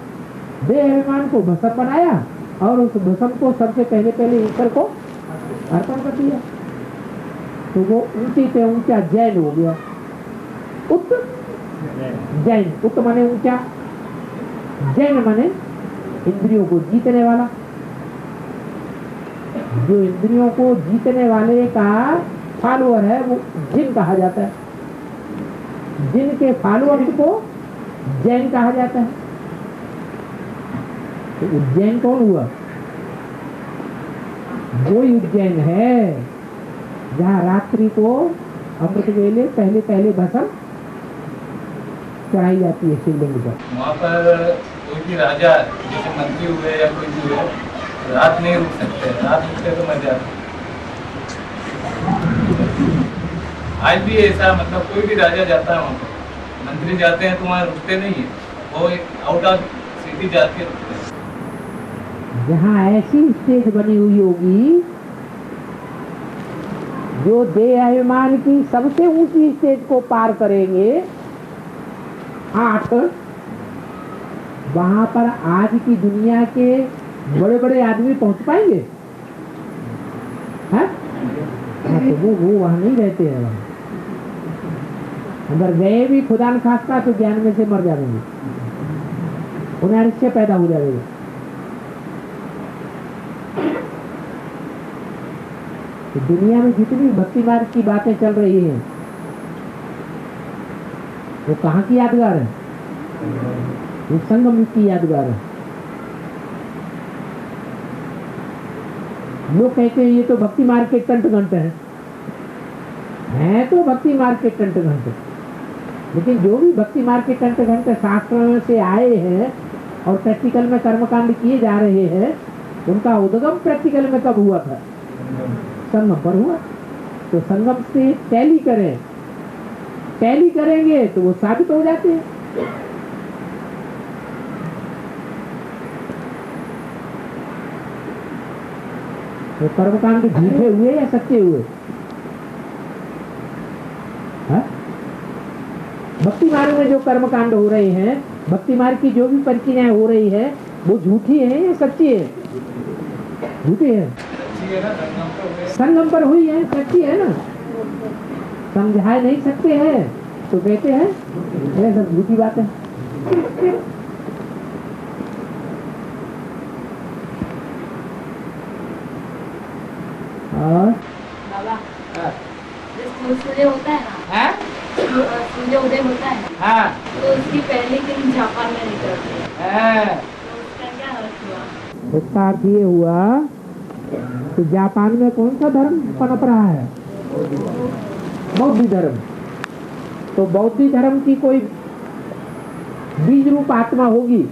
देह अभिमान को भस्म बनाया और उस भस्म को सबसे पहले ईश्वर को अर्पण कर दिया, तो वो ऊंचे से ऊंचा जैन हो गया। उत जैन, उत माने ऊंचा, जैन माने इंद्रियों को जीतने वाला। जो इंद्रियों को जीतने वाले का फॉलोअर है वो जिन कहा जाता है, जिन के फॉलोअर्स को जैन कहा जाता है। तो उज्जैन कौन हुआ? वो उज्जैन है जहाँ रात्रि को अमृत वेले पहले भस्म चढ़ाई जाती है शिवलिंग पर। वहाँ पर कोई भी राजा जैसे मंत्री हुए या कोई भी हुए रात नहीं रुक सकते, रात रुकते तो मर जाते। आज भी ऐसा, मतलब कोई भी राजा जाता है वहाँ पर, मंत्री जाते हैं तो वहाँ रुकते नहीं है, वो एक आउट ऑफ सिटी जाके रुकते हैं। जहाँ ऐसी स्टेज बनी हुई होगी जो देह अभिमान की सबसे ऊंची स्टेज को पार करेंगे 8, वहां पर आज की दुनिया के बड़े बड़े आदमी पहुंच पाएंगे? हाँ? तो वो वहां नहीं रहते हैं। अगर गए भी खुदा न खास्ता तो ज्ञान में से मर जाएंगे, उन्हें अनिश्चय पैदा हो जाएगा। तो दुनिया में जितनी भक्ति मार्ग की बातें चल रही हैं वो कहाँ की यादगार है? वो संगम युग की यादगार है। लोग कहते हैं ये तो भक्ति मार्ग के टंट घंट हैं, तो भक्ति मार्ग के टंट घंट, लेकिन जो भी भक्ति मार्ग के टंट घंट शास्त्रों से आए हैं और प्रैक्टिकल में कर्मकांड किए जा रहे हैं, उनका उद्गम प्रैक्टिकल में कब हुआ था? संगम पर हुआ। तो संगम से टैली करें, टैली करेंगे तो वो साबित हो जाते हैं। तो कर्मकांड झूठे हुए या सच्चे हुए? भक्ति मार्ग में जो कर्मकांड हो रहे हैं, भक्ति मार्ग की जो भी प्रक्रियाएं हो रही है, वो झूठी है या सच्ची है? झूठी है। संगम पर हुई है, सच्ची है ना। समझा नहीं सकते हैं तो कहते हैं ये सब झूठी बात है। और सूर्य होता है ना, सूर्य उदय होता है, हाँ, तो उसकी पहले दिन जापान में निकलती है, तो उसका क्या अर्थ हुआ? इसका अर्थ ये हुआ कि जापान में कौन सा धर्म पनप रहा है? बौद्ध धर्म। तो बौद्ध धर्म की कोई बीज रूप आत्मा होगी।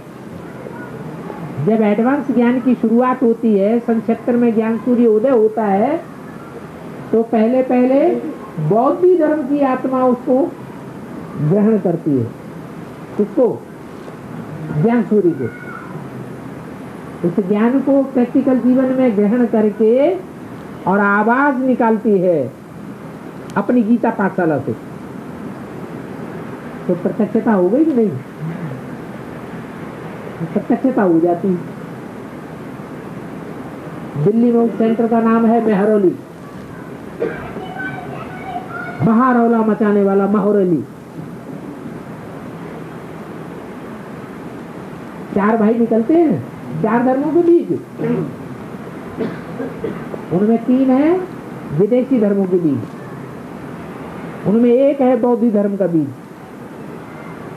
जब एडवांस ज्ञान की शुरुआत होती है, सन 76 में ज्ञान सूर्य उदय होता है, तो पहले बौद्ध धर्म की आत्मा उसको ग्रहण करती है, उसको ज्ञान सूर्य को, उस ज्ञान को प्रैक्टिकल जीवन में ग्रहण करके और आवाज निकालती है अपनी गीता पाठशाला से। तो प्रत्यक्षता हो गई कि नहीं? प्रत्यक्षता हो जाती। दिल्ली में उस सेंटर का नाम है मेहरौली, महारौला मचाने वाला महरौली। 4 भाई निकलते हैं, 4 धर्मों के बीच, उनमें 3 है विदेशी धर्मों के बीज, उनमें 1 है बौद्ध धर्म का बीज।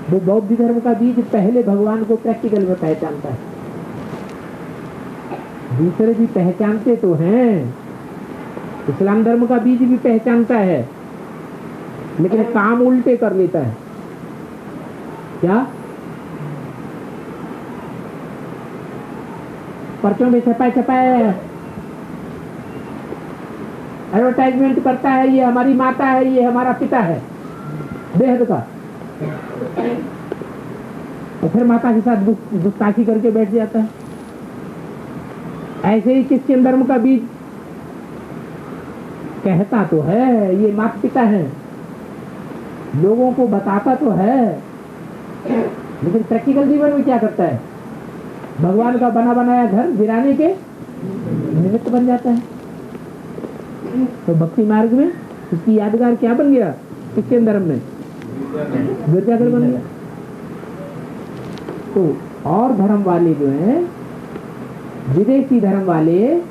वो बौद्ध धर्म का बीज पहले भगवान को प्रैक्टिकल में पहचानता है, दूसरे भी पहचानते तो हैं, इस्लाम धर्म का बीज भी पहचानता है, लेकिन काम उल्टे कर लेता है। क्या? पर्चों में छपाए एडवर्टाइजमेंट करता है, ये हमारी माता है, ये हमारा पिता है बेहद का, और फिर माता के साथ गुस्ताखी करके बैठ जाता है। ऐसे ही क्रिश्चियन धर्म का बीज कहता तो है ये माता पिता है, लोगों को बताता तो है, लेकिन प्रैक्टिकल जीवन में क्या करता है? भगवान का बना बनाया घर गिराने के निमित्त बन जाता है। तो भक्ति मार्ग में उसकी यादगार क्या बन गया? क्रिश्चियन धर्म में गिरजाघर बन गया। तो और धर्म वाले जो हैं, विदेशी धर्म वाले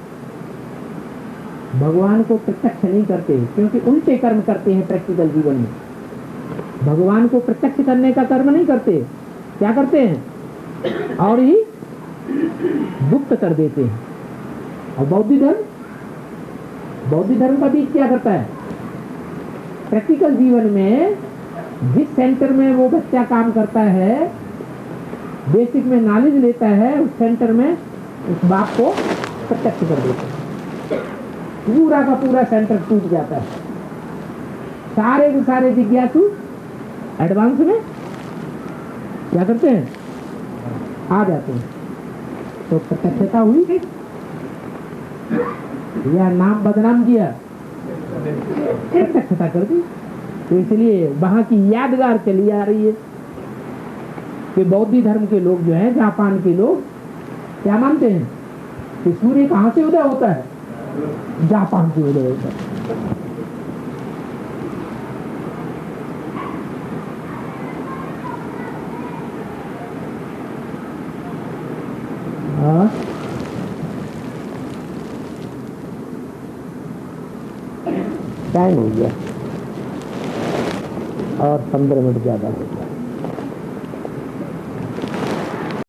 भगवान को प्रत्यक्ष नहीं करते, क्योंकि उल्टे कर्म करते हैं प्रैक्टिकल जीवन में। भगवान को प्रत्यक्ष करने का कर्म नहीं करते, क्या करते हैं? और ही गुप्त कर देते हैं। और बौद्ध धर्म का बीच क्या करता है? प्रैक्टिकल जीवन में जिस सेंटर में वो बच्चा काम करता है, बेसिक में नॉलेज लेता है, उस सेंटर में उस बाप को प्रत्यक्ष कर देते हैं। पूरा का पूरा सेंटर टूट जाता है। सारे के सारे जिज्ञासु एडवांस में क्या करते हैं? आ जाते हैं। तो प्रत्यक्षता हुई या नाम बदनाम किया? प्रत्यक्षता कर दी। तो इसलिए वहां की यादगार चली आ रही है कि बौद्ध धर्म के लोग जो हैं, जापान के लोग क्या मानते हैं कि सूर्य कहां से उदय होता है? जापान से उदय होता है। टाइम हो गया और 15 मिनट ज्यादा हो गया।